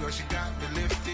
girl, she got me lifted.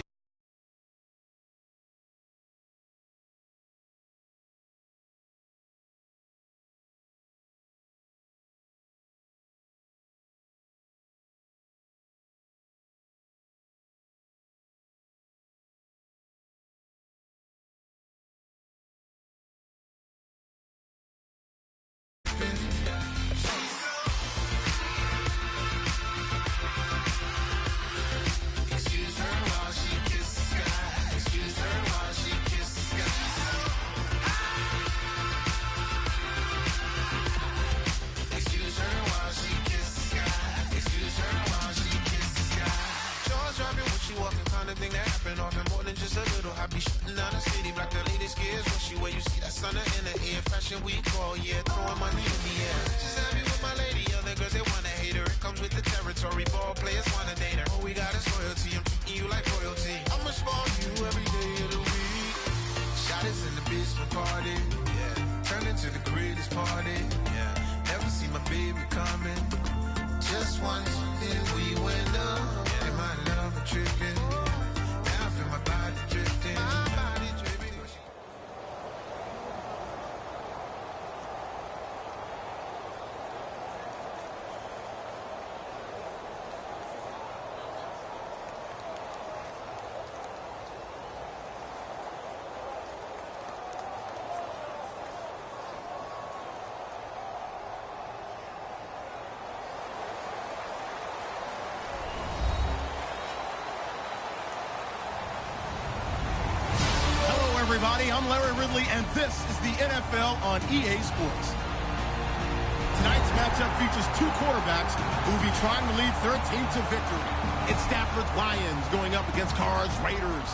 Thing that happened often more than just a little. I be shutting down the city, black the latest gears. When she where you see that sun in the air, fashion week all year, throwing money in the air. Just happy with my lady, other girls they wanna hate her. It comes with the territory, ball players wanna date her. All we got is loyalty, I'm treating you like royalty. I'ma spoil you every day of the week. Shot is in the basement party, yeah. Turn into the greatest party, yeah. Never see my baby coming. Just once, then we went up. Yeah, my love tripping. My body drifting, my body drifting. Everybody, I'm Larry Ridley, and this is the NFL on EA Sports. Tonight's matchup features two quarterbacks who will be trying to lead their team to victory. It's Stafford's Lions going up against Carr's Raiders.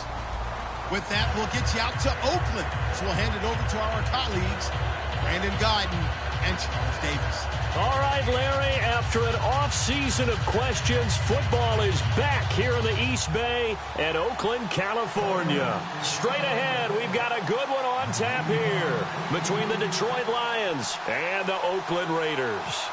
With that, we'll get you out to Oakland. So we'll hand it over to our colleagues, Brandon Guyton and Charles Davis. All right, Larry, after an off-season of questions, football is back here in the East Bay at Oakland, California. Straight ahead, we've got a good one on tap here between the Detroit Lions and the Oakland Raiders.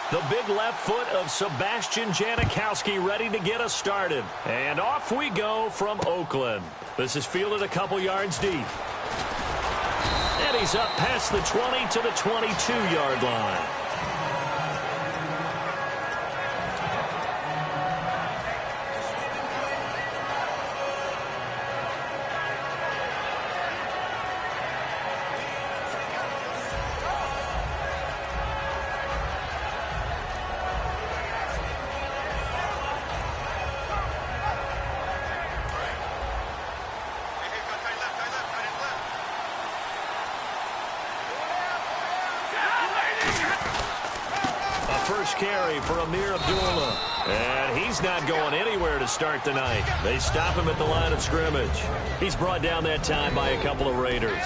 The big left foot of Sebastian Janikowski ready to get us started. And off we go from Oakland. This is fielded a couple yards deep. And he's up past the 20 to the 22-yard line. Carry for Amir Abdullah. And he's not going anywhere to start the night. They stop him at the line of scrimmage. He's brought down that time by a couple of Raiders.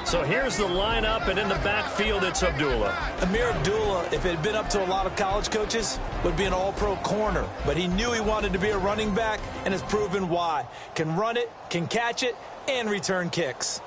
So here's the lineup, and in the backfield, it's Abdullah. Amir Abdullah, if it had been up to a lot of college coaches, would be an all-pro corner. But he knew he wanted to be a running back, and has proven why. Can run it, can catch it, and return kicks.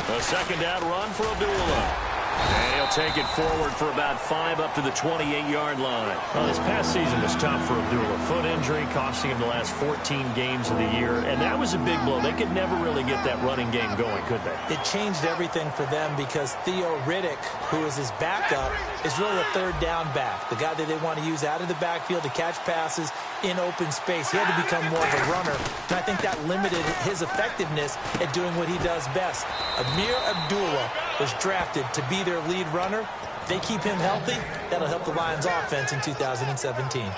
A second down run for Abdullah. And he'll take it forward for about 5 up to the 28-yard line. Well, this past season was tough for Abdullah. Foot injury costing him the last 14 games of the year, and that was a big blow. They could never really get that running game going, could they? It changed everything for them because Theo Riddick, who is his backup, is really a third down back, the guy that they want to use out of the backfield to catch passes in open space. He had to become more of a runner, and I think that limited his effectiveness at doing what he does best. Amir Abdullah was drafted to be their lead runner. They keep him healthy, that'll help the Lions offense in 2017.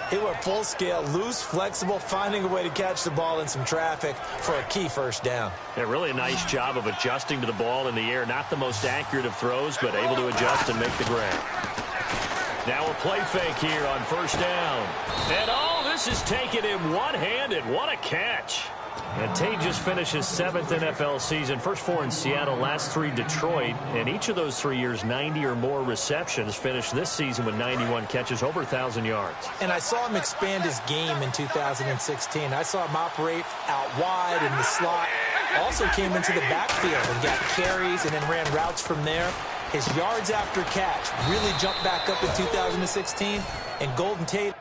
He went full scale, loose, flexible, finding a way to catch the ball in some traffic for a key first down. Yeah, really a nice job of adjusting to the ball in the air. Not the most accurate of throws, but able to adjust and make the grab. Now a play fake here on first down. And oh, this is taking him one-handed. What a catch. And Tate just finished his 7th NFL season. First 4 in Seattle, last 3 Detroit. And each of those 3 years, 90 or more receptions. Finished this season with 91 catches, over 1,000 yards. And I saw him expand his game in 2016. I saw him operate out wide in the slot. Also came into the backfield and got carries and then ran routes from there. His yards after catch really jumped back up in 2016. And Golden Tate...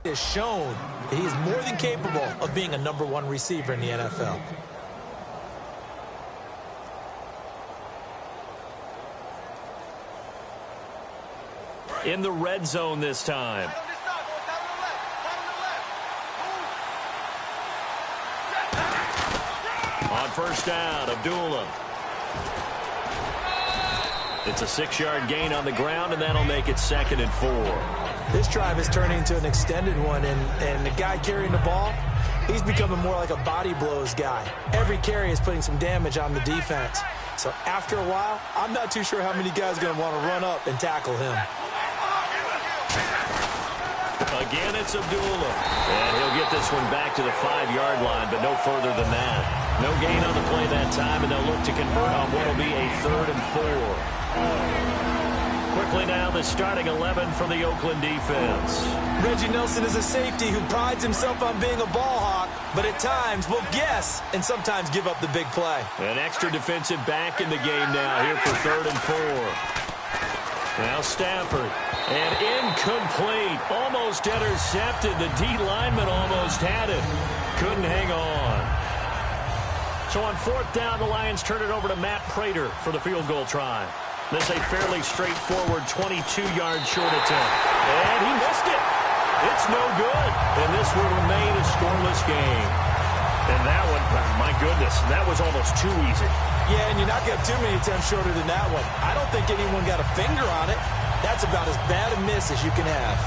has shown that he is more than capable of being a #1 receiver in the NFL. In the red zone this time. On first down, Abdullah. It's a 6-yard gain on the ground, and that'll make it 2nd and 4. This drive is turning into an extended one, and the guy carrying the ball, he's becoming more like a body blows guy. Every carry is putting some damage on the defense. So after a while, I'm not too sure how many guys are going to want to run up and tackle him. Again, it's Abdullah. And he'll get this one back to the 5-yard line, but no further than that. No gain on the play that time, and they'll look to convert on what will be a 3rd and 4. Quickly now, the starting 11 for the Oakland defense. Reggie Nelson is a safety who prides himself on being a ball hawk, but at times will guess and sometimes give up the big play. An extra defensive back in the game now here for 3rd and 4. Now Stafford. And incomplete. Almost intercepted. The D lineman almost had it. Couldn't hang on. So on 4th down, the Lions turn it over to Matt Prater for the field goal try. This is a fairly straightforward 22-yard short attempt. And he missed it. It's no good. And this will remain a scoreless game. And that one, my goodness, that was almost too easy. Yeah, and you're not going to have too many attempts shorter than that one. I don't think anyone got a finger on it. That's about as bad a miss as you can have.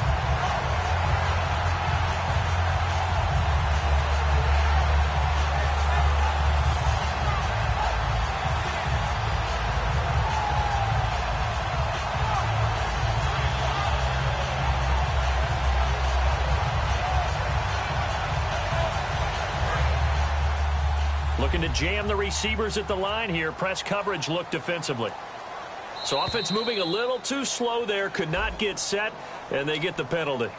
Looking to jam the receivers at the line here. Press coverage look defensively. So offense moving a little too slow there. Could not get set, and they get the penalty.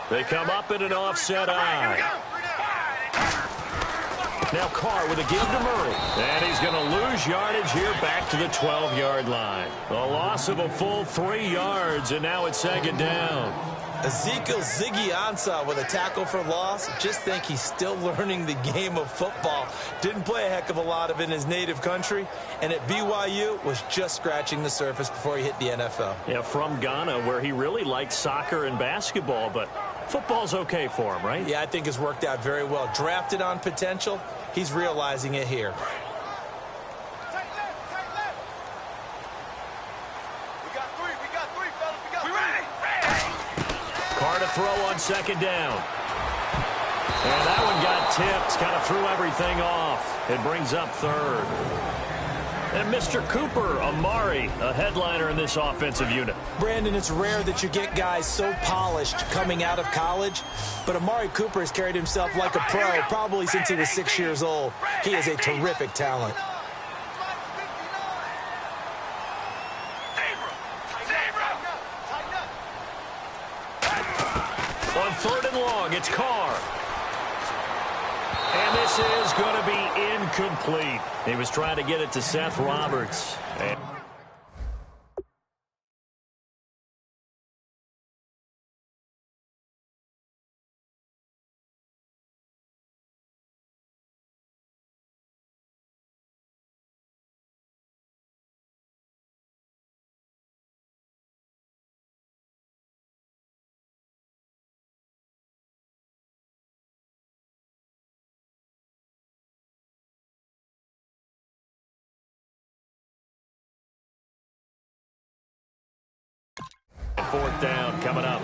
They come up in an offset eye. Now Carr with a give to Murray. And he's going to lose yardage here back to the 12-yard line. A loss of a full 3 yards, and now it's 2nd down. Ezekiel Ziggy Ansah with a tackle for loss. Just think he's still learning the game of football. Didn't play a heck of a lot of it in his native country. And at BYU was just scratching the surface before he hit the NFL. Yeah, from Ghana, where he really liked soccer and basketball, but football's okay for him, right? Yeah, I think it's worked out very well. Drafted on potential, he's realizing it here. Carr to throw on 2nd down. And that one got tipped, kind of threw everything off. It brings up 3rd. And Mr. Cooper, Amari, a headliner in this offensive unit. Brandon, it's rare that you get guys so polished coming out of college, but Amari Cooper has carried himself like a pro probably since he was 6 years old. He is a terrific talent. On 3rd and long, it's Carr. And this is going to be incomplete. He was trying to get it to Seth Roberts. And fourth down coming up.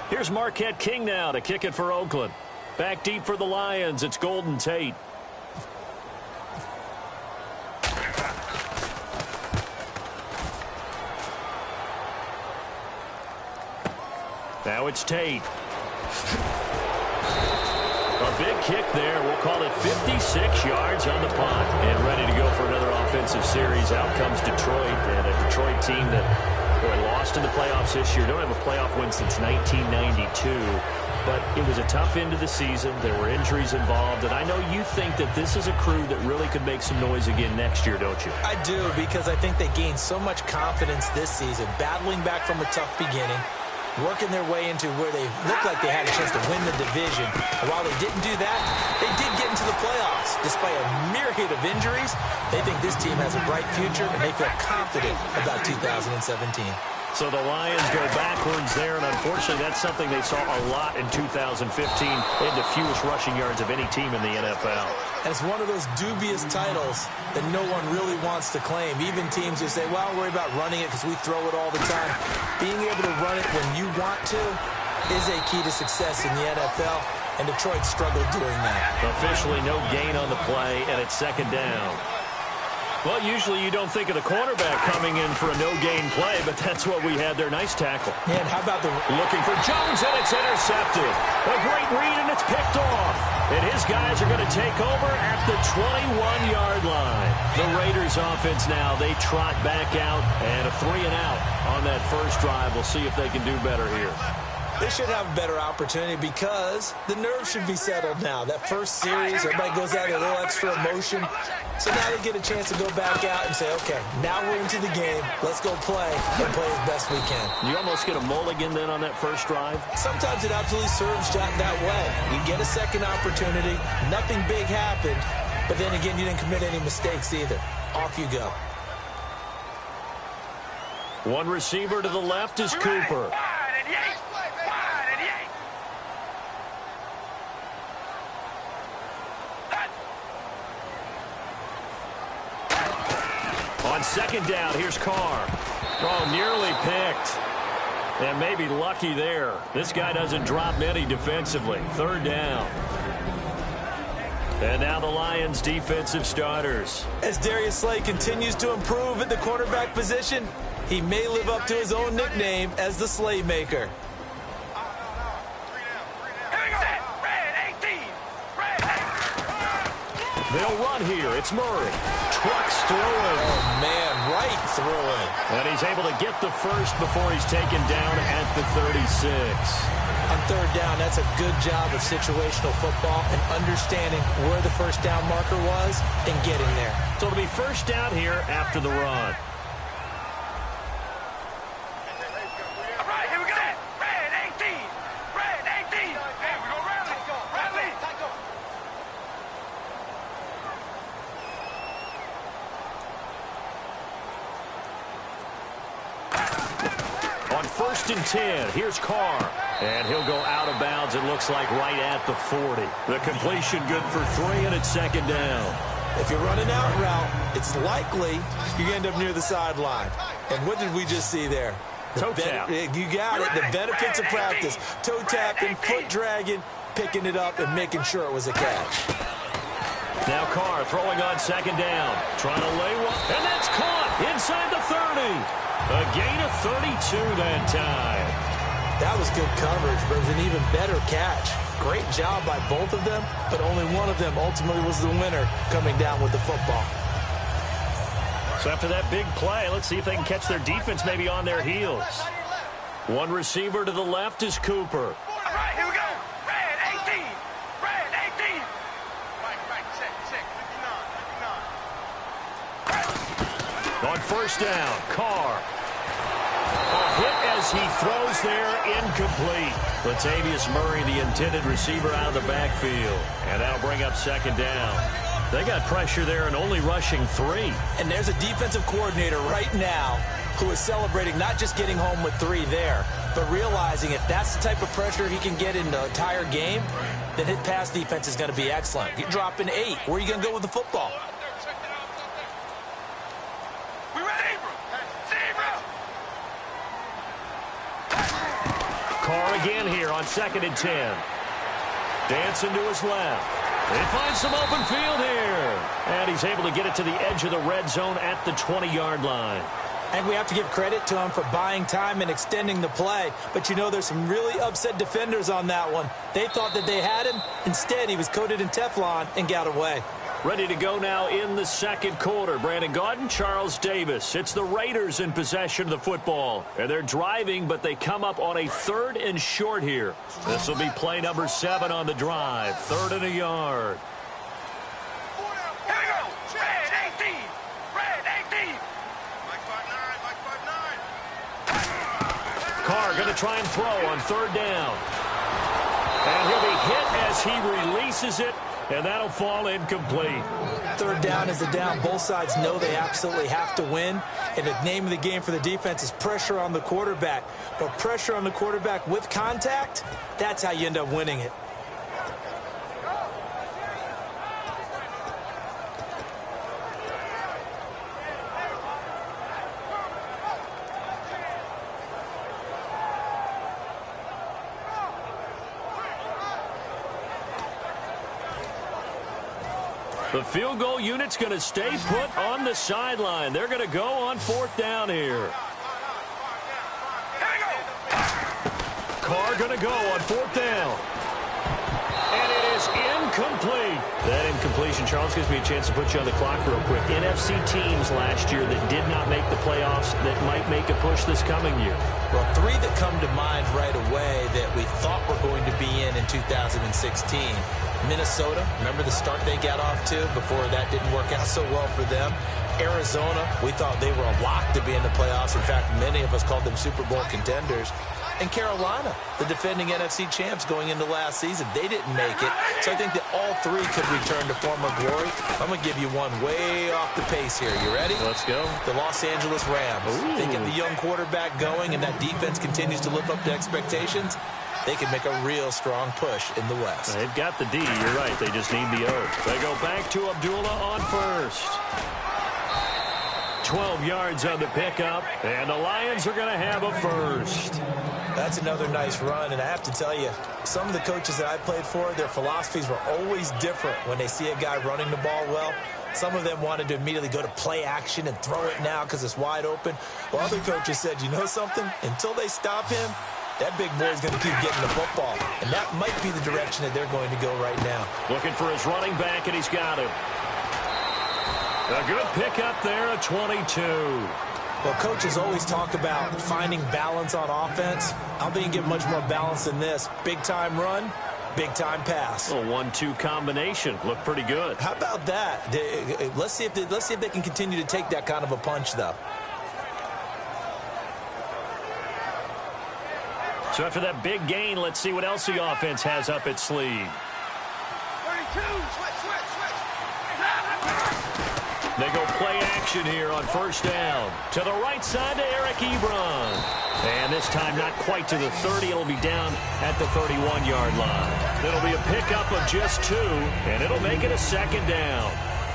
Here's Marquette King now to kick it for Oakland. Back deep for the Lions, it's Golden Tate. Now it's Tate. A big kick there. We'll call it 56 yards on the punt. And ready to go for another offensive series. Out comes Detroit. And a Detroit team that lost in the playoffs this year. Don't have a playoff win since 1992. But it was a tough end of the season. There were injuries involved. And I know you think that this is a crew that really could make some noise again next year, don't you? I do, because I think they gained so much confidence this season, battling back from a tough beginning, working their way into where they looked like they had a chance to win the division. And while they didn't do that, they did get into the playoffs. Despite a myriad of injuries, they think this team has a bright future, and they feel confident about 2017. So the Lions go backwards there, and unfortunately that's something they saw a lot in 2015. They had the fewest rushing yards of any team in the NFL. And it's one of those dubious titles that no one really wants to claim. Even teams who say, well, worry about running it because we throw it all the time. Being able to run it when you want to is a key to success in the NFL. and Detroit struggled doing that. Officially no gain on the play, and it's second down. Well, usually you don't think of the cornerback coming in for a no-gain play, but that's what we had there. Nice tackle. Man, how about the... Looking for Jones, and it's intercepted. A great read, and it's picked off. And his guys are going to take over at the 21-yard line. The Raiders offense now, they trot back out, and a 3-and-out on that first drive. We'll see if they can do better here. They should have a better opportunity because the nerves should be settled now. That first series, everybody goes out with a little extra emotion. So now they get a chance to go back out and say, okay, now we're into the game. Let's go play and play as best we can. You almost get a mulligan then on that first drive? Sometimes it absolutely serves that way. You get a second opportunity. Nothing big happened. But then again, you didn't commit any mistakes either. Off you go. One receiver to the left is Cooper. On second down, here's Carr. Oh, nearly picked. And maybe lucky there. This guy doesn't drop many defensively. Third down. And now the Lions' defensive starters. As Darius Slay continues to improve at the quarterback position, he may live up to his own nickname as the Slaymaker. They'll run here. It's Murray. Trucks through it. Oh, man, right through it. And he's able to get the first before he's taken down at the 36. On third down, that's a good job of situational football and understanding where the first down marker was and getting there. So it'll be first down here after the run. First and 10. Here's Carr. And he'll go out of bounds, it looks like, right at the 40. The completion good for 3, and it's second down. If you're running out route, it's likely you end up near the sideline. And what did we just see there? Toe tap. You got it. The benefits of practice. Toe tapping, foot dragging, picking it up, and making sure it was a catch. Now Carr throwing on second down. Trying to lay one. And that's caught inside the 30. A gain of 32 that time. That was good coverage, but it was an even better catch. Great job by both of them, but only one of them ultimately was the winner coming down with the football. So after that big play, let's see if they can catch their defense maybe on their heels. One receiver to the left is Cooper. All right, here we go. Red 18. Red 18. Right, check, 59. On first down, Carr. A hit as he throws there, incomplete. Latavius Murray, the intended receiver, out of the backfield. And that'll bring up second down. They got pressure there and only rushing 3. And there's a defensive coordinator right now who is celebrating not just getting home with 3 there, but realizing if that's the type of pressure he can get in the entire game, then his pass defense is going to be excellent. You're dropping 8. Where are you going to go with the football? Carr again here on second and 10. Dancing to his left. They find some open field here. And he's able to get it to the edge of the red zone at the 20-yard line. And we have to give credit to him for buying time and extending the play. But, you know, there's some really upset defenders on that one. They thought that they had him. Instead, he was coated in Teflon and got away. Ready to go now in the second quarter. Brandon Gaudin, Charles Davis. It's the Raiders in possession of the football. And they're driving, but they come up on a 3rd and short here. This will be play number 7 on the drive. 3rd and a yard. Here we go. Red 18. Red 18. Carr going to try and throw on 3rd down. And he'll be hit as he releases it. And that'll fall incomplete. 3rd down is the down. Both sides know they absolutely have to win. And the name of the game for the defense is pressure on the quarterback. But pressure on the quarterback with contact, that's how you end up winning it. The field goal unit's going to stay put on the sideline. They're going to go on 4th down here. Carr going to go on 4th down. And it is incomplete. That incompletion, Charles, gives me a chance to put you on the clock real quick. NFC teams last year that did not make the playoffs that might make a push this coming year. Well, 3 that come to mind right away that we thought were going to be in 2016. Minnesota, remember the start they got off to before that didn't work out so well for them. Arizona, we thought they were a lock to be in the playoffs. In fact, many of us called them Super Bowl contenders. And Carolina, the defending NFC champs going into last season, they didn't make it. So I think that all 3 could return to former glory. I'm going to give you one way off the pace here. You ready? Let's go. The Los Angeles Rams. Ooh. They get the young quarterback going, and that defense continues to live up to expectations. They can make a real strong push in the West. They've got the D. You're right. They just need the O. They go back to Abdullah on 1st. 12 yards on the pickup, and the Lions are going to have a 1st. That's another nice run, and I have to tell you, some of the coaches that I played for, their philosophies were always different when they see a guy running the ball well. Some of them wanted to immediately go to play action and throw it now because it's wide open. Well, other coaches said, you know something? Until they stop him, that big boy's going to keep getting the football, and that might be the direction that they're going to go right now. Looking for his running back, and he's got him. A good pickup there at 22. Well, coaches always talk about finding balance on offense. I don't think you get much more balance than this. Big-time run, big-time pass. A 1-2 combination. Looked pretty good. How about that? Let's see if they can continue to take that kind of a punch, though. So after that big gain, let's see what else the offense has up its sleeve. 32, switch. They go play action here on 1st down. To the right side to Eric Ebron. And this time not quite to the 30. It'll be down at the 31-yard line. It'll be a pickup of just 2, and it'll make it a 2nd down.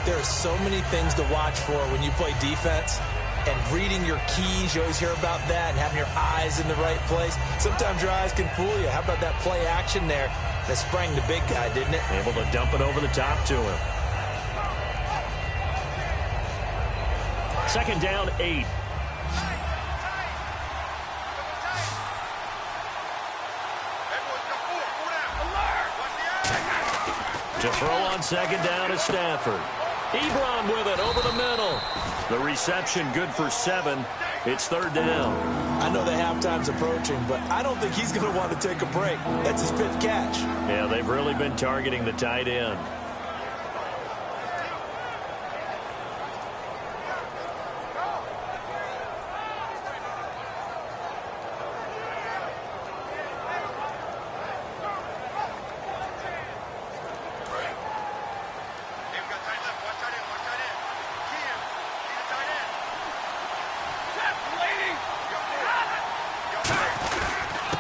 There are so many things to watch for when you play defense. And reading your keys, you always hear about that, and having your eyes in the right place. Sometimes your eyes can fool you. How about that play action there that sprang the big guy, didn't it? Able to dump it over the top to him. 2nd down, 8. To throw on 2nd down is Stafford. Ebron with it over the middle. The reception good for 7. It's 3rd down. I know the halftime's approaching, but I don't think he's going to want to take a break. That's his 5th catch. Yeah, they've really been targeting the tight end.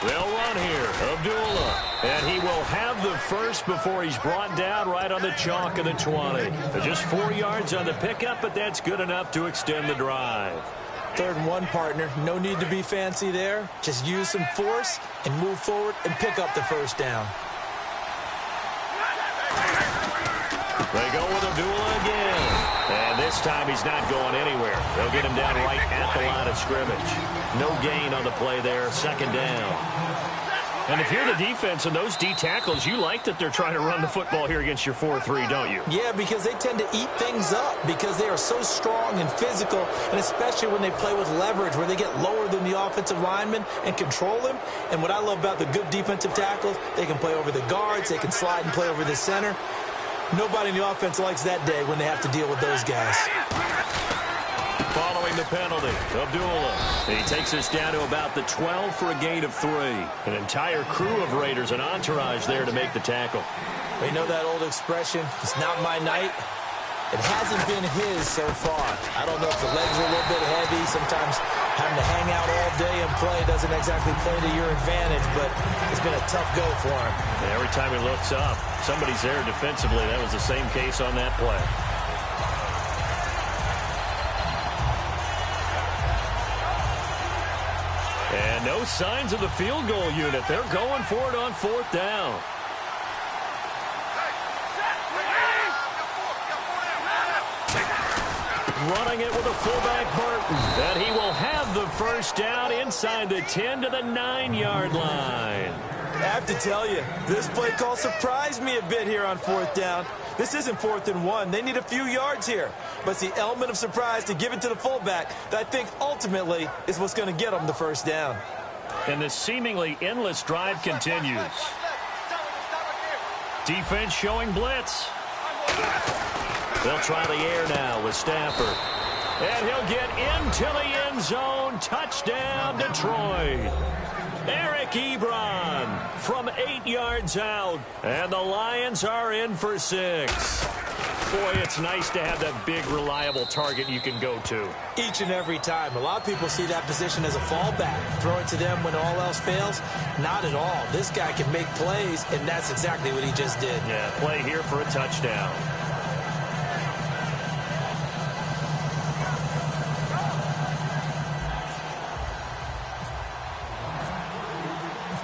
They'll run here. Abdullah. And he will have the 1st before he's brought down right on the chalk of the 20. Just 4 yards on the pickup, but that's good enough to extend the drive. 3rd and 1, partner. No need to be fancy there. Just use some force and move forward and pick up the 1st down. They go with Abdullah again. And this time he's not going anywhere. They'll get him down right at the line of scrimmage. No gain on the play there, 2nd down. And if you're the defense and those D tackles, you like that they're trying to run the football here against your 4-3, don't you? Yeah, because they tend to eat things up because they are so strong and physical, and especially when they play with leverage where they get lower than the offensive lineman and control him. And what I love about the good defensive tackles, they can play over the guards, they can slide and play over the center. Nobody in the offense likes that day when they have to deal with those guys. Following the penalty, Abdullah. He takes us down to about the 12 for a gain of 3. An entire crew of Raiders, an entourage there to make the tackle. We know that old expression, it's not my night. It hasn't been his so far. I don't know if the legs are a little bit heavy. Sometimes having to hang out all day and play doesn't exactly play to your advantage, but it's been a tough go for him. And every time he looks up, somebody's there defensively. That was the same case on that play. And no signs of the field goal unit. They're going for it on 4th down. running it with a fullback Burton. And he will have the first down inside the 10 to the 9-yard line. I have to tell you, this play call surprised me a bit here on 4th down. This isn't 4th and 1. They need a few yards here. But it's the element of surprise to give it to the fullback that I think ultimately is what's going to get them the first down. And this seemingly endless drive continues. Defense showing blitz. They'll try the air now with Stafford. And he'll get into the end zone. Touchdown, Detroit. Eric Ebron from 8 yards out. And the Lions are in for 6. Boy, it's nice to have that big, reliable target you can go to. Each and every time. A lot of people see that position as a fallback. Throw it to them when all else fails. Not at all. This guy can make plays, and that's exactly what he just did. Yeah, play here for a touchdown.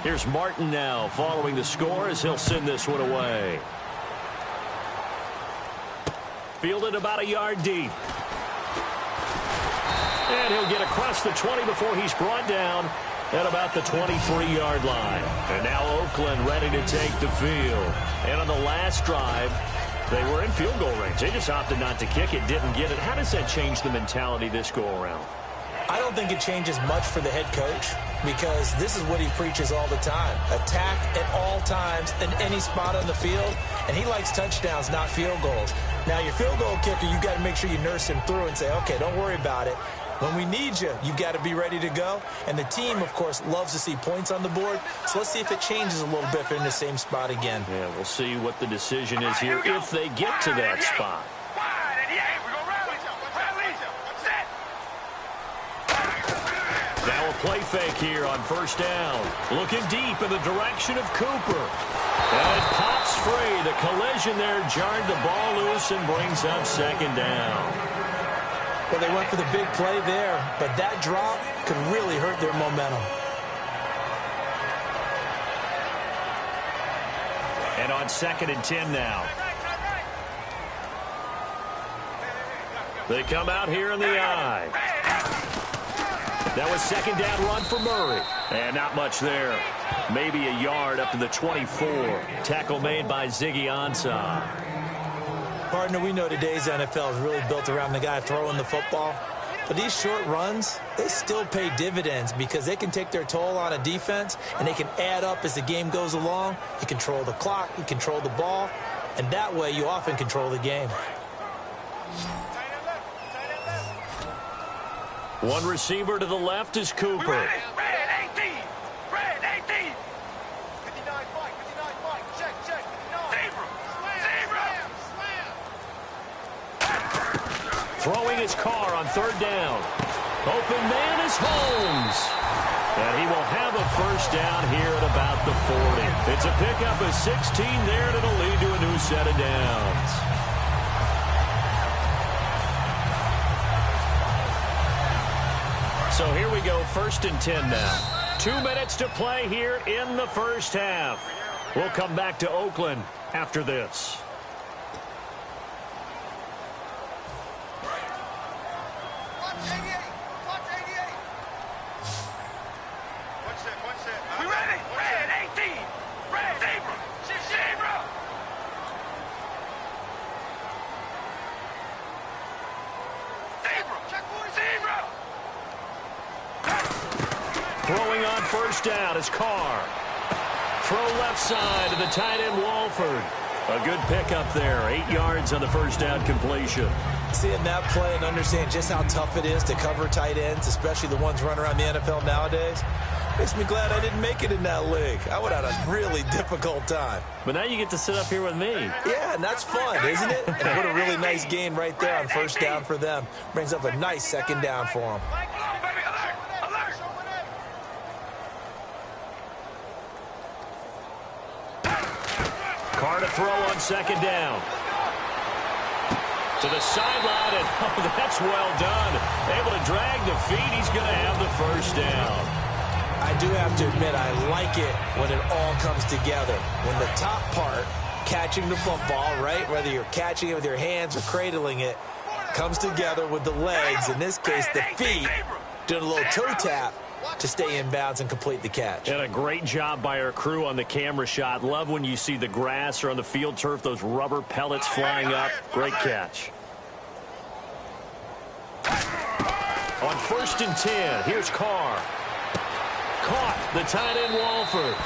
Here's Martin now following the score as he'll send this one away. Fielded about a yard deep. And he'll get across the 20 before he's brought down at about the 23-yard line. And now Oakland ready to take the field. And on the last drive, they were in field goal range. They just opted not to kick it, didn't get it. How does that change the mentality this go-around? I don't think it changes much for the head coach because this is what he preaches all the time. Attack at all times in any spot on the field, and he likes touchdowns, not field goals. Now, your field goal kicker, you've got to make sure you nurse him through and say, okay, don't worry about it. When we need you, you've got to be ready to go. And the team, of course, loves to see points on the board. So let's see if it changes a little bit if they're in the same spot again. Yeah, we'll see what the decision is here if they get to that spot. Now a play fake here on first down. Looking deep in the direction of Cooper. And it pops free. The collision there jarred the ball loose and brings up second down. Well, they went for the big play there, but that drop could really hurt their momentum. And on 2nd and 10 now. They come out here in the eye. That was second down run for Murray. And not much there. Maybe a yard up to the 24. Tackle made by Ziggy Ansah. Partner, we know today's NFL is really built around the guy throwing the football. But these short runs, they still pay dividends because they can take their toll on a defense and they can add up as the game goes along. You control the clock, you control the ball, and that way you often control the game. One receiver to the left is Cooper. Red 18. Red 18. 59 Mike. 59 Mike. Check. 59. Zebra. Throwing his car on third down. Open man is Holmes. And he will have a first down here at about the 40. It's a pickup of 16 there, and it'll lead to a new set of downs. So here we go, 1st and 10 now. 2 minutes to play here in the first half. We'll come back to Oakland after this. We ready? Red 18. Red Zebra. Zebra. Zebra. Throwing on first down is Carr. Throw left side to the tight end Walford. A good pickup there. 8 yards on the first down completion. Seeing that play and understand just how tough it is to cover tight ends, especially the ones running around the NFL nowadays, makes me glad I didn't make it in that league. I would have had a really difficult time. But now you get to sit up here with me. Yeah, and that's fun, isn't it? And what a really nice gain right there on first down for them. Brings up a nice second down for them. Carr to throw on second down. To the sideline, and oh, that's well done. Able to drag the feet. He's going to have the first down. I do have to admit, I like it when it all comes together. When the top part, catching the football, right, whether you're catching it with your hands or cradling it, comes together with the legs, in this case the feet, doing a little toe tap to stay in bounds and complete the catch. And a great job by our crew on the camera shot. Love when you see the grass or on the field turf, those rubber pellets flying up. Great catch. On 1st and 10, here's Carr. Caught the tight end Walford.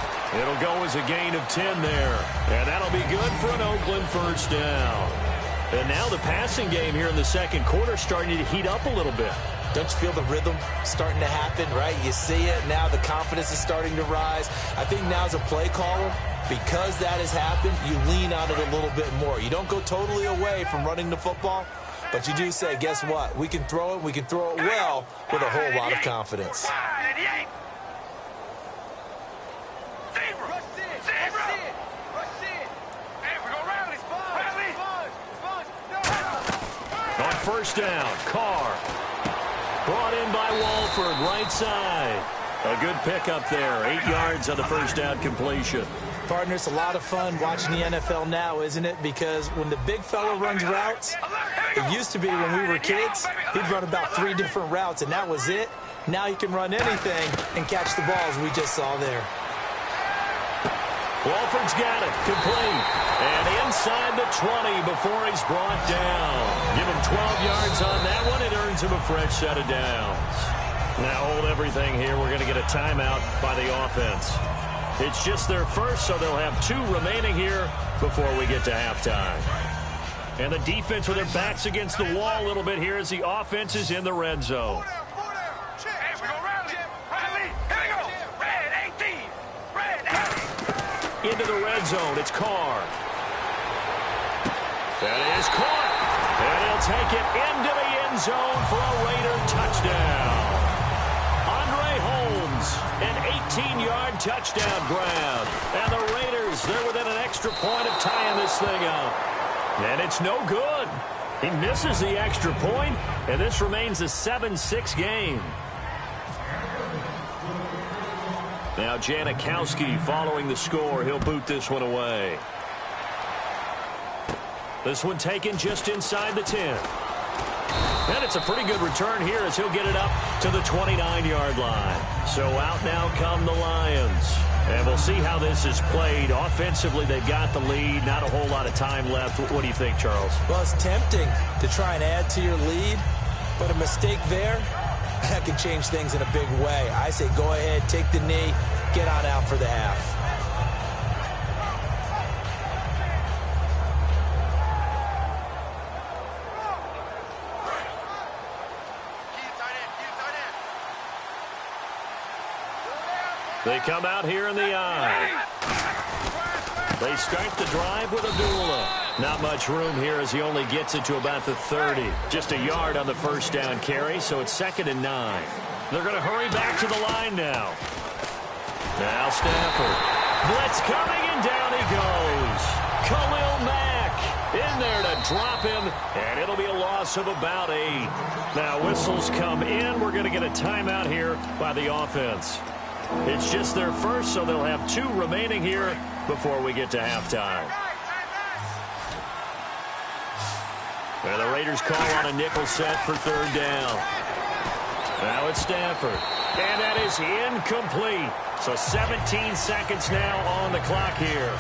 It'll go as a gain of 10 there. And that'll be good for an Oakland first down. And now the passing game here in the second quarter starting to heat up a little bit. Don't you feel the rhythm starting to happen, right? You see it now. The confidence is starting to rise. I think now as a play caller, because that has happened, you lean on it a little bit more. You don't go totally away from running the football, but you do say, guess what? We can throw it. We can throw it well with a whole lot of confidence. On 1st down, Carr. Brought in by Walford, right side. A good pickup there. 8 yards on the first down completion. Partner, it's a lot of fun watching the NFL now, isn't it? Because when the big fella runs routes, it used to be when we were kids, he'd run about 3 different routes, and that was it. Now he can run anything and catch the balls we just saw there. Walford's got it, complete. And inside the 20 before he's brought down. Give him 12 yards on that one. It earns him a fresh set of downs. Now hold everything here. We're going to get a timeout by the offense. It's just their first, so they'll have 2 remaining here before we get to halftime. And the defense with their backs against the wall a little bit here as the offense is in the red zone. Into the red zone, it's Carr. That is caught. And he'll take it into the end zone for a Raider touchdown. Andre Holmes, an 18-yard touchdown grab. And the Raiders, they're within an extra point of tying this thing up. And it's no good. He misses the extra point, and this remains a 7-6 game. Now Janikowski following the score. He'll boot this one away. This one taken just inside the 10. And it's a pretty good return here as he'll get it up to the 29-yard line. So out now come the Lions. And we'll see how this is played. Offensively, they've got the lead. Not a whole lot of time left. What do you think, Charles? Well, it's tempting to try and add to your lead, but a mistake there, that can change things in a big way. I say go ahead, take the knee, get on out for the half. They come out here in the eye. They start the drive with Abdullah. Not much room here as he only gets it to about the 30. Just a yard on the first down carry, so it's 2nd and 9. They're going to hurry back to the line now. Now Stafford. Blitz coming, and down he goes. Khalil Mack in there to drop him, and it'll be a loss of about 8. Now whistles come in. We're going to get a timeout here by the offense. It's just their first, so they'll have 2 remaining here before we get to halftime. And the Raiders call on a nickel set for 3rd down. Now it's Stafford. And that is incomplete. So 17 seconds now on the clock here.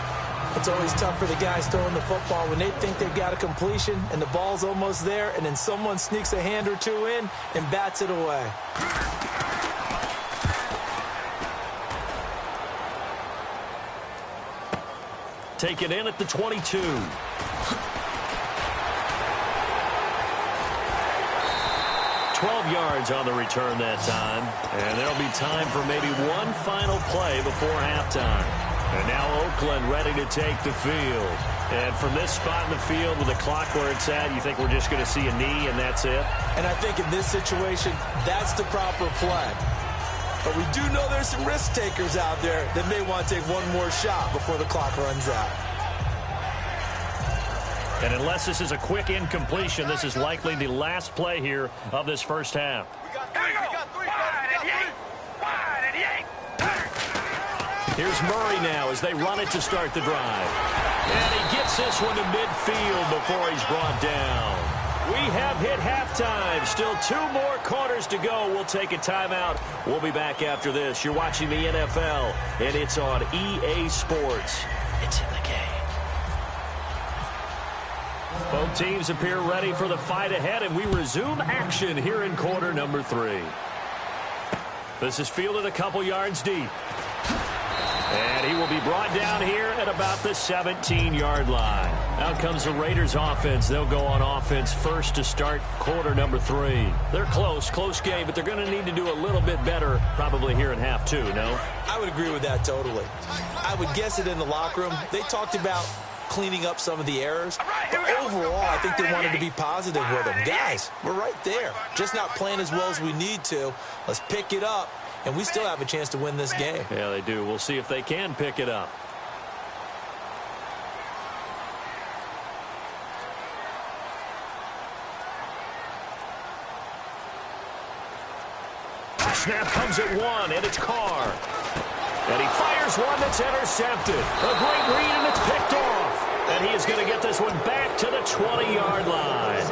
It's always tough for the guys throwing the football when they think they've got a completion and the ball's almost there, and then someone sneaks a hand or 2 in and bats it away. Taken in at the 22. 12 yards on the return that time. And there'll be time for maybe one final play before halftime. And now Oakland ready to take the field. And from this spot in the field with the clock where it's at, you think we're just going to see a knee and that's it? And I think in this situation, that's the proper play. But we do know there's some risk takers out there that may want to take one more shot before the clock runs out. And unless this is a quick incompletion, this is likely the last play here of this first half. We got 3, we got 3, wide 88. Here's Murray now as they run it to start the drive. And he gets this one to midfield before he's brought down. We have hit halftime. Still 2 more quarters to go. We'll take a timeout. We'll be back after this. You're watching the NFL, and it's on EA Sports. It's in the game. Both teams appear ready for the fight ahead, and we resume action here in quarter number 3. This is fielded a couple yards deep. And he will be brought down here at about the 17-yard line. Out comes the Raiders offense. They'll go on offense first to start quarter number 3. They're close game, but they're going to need to do a little bit better probably here in half 2, no? I would agree with that totally. I would guess it in the locker room. They talked about cleaning up some of the errors, but overall, I think they wanted to be positive with them. Guys, we're right there. Just not playing as well as we need to. Let's pick it up. And we still have a chance to win this game. Yeah, they do. We'll see if they can pick it up. Snap comes at 1, and it's Carr. And he fires one that's intercepted. A great read, and it's picked off. And he is going to get this one back to the 20-yard line.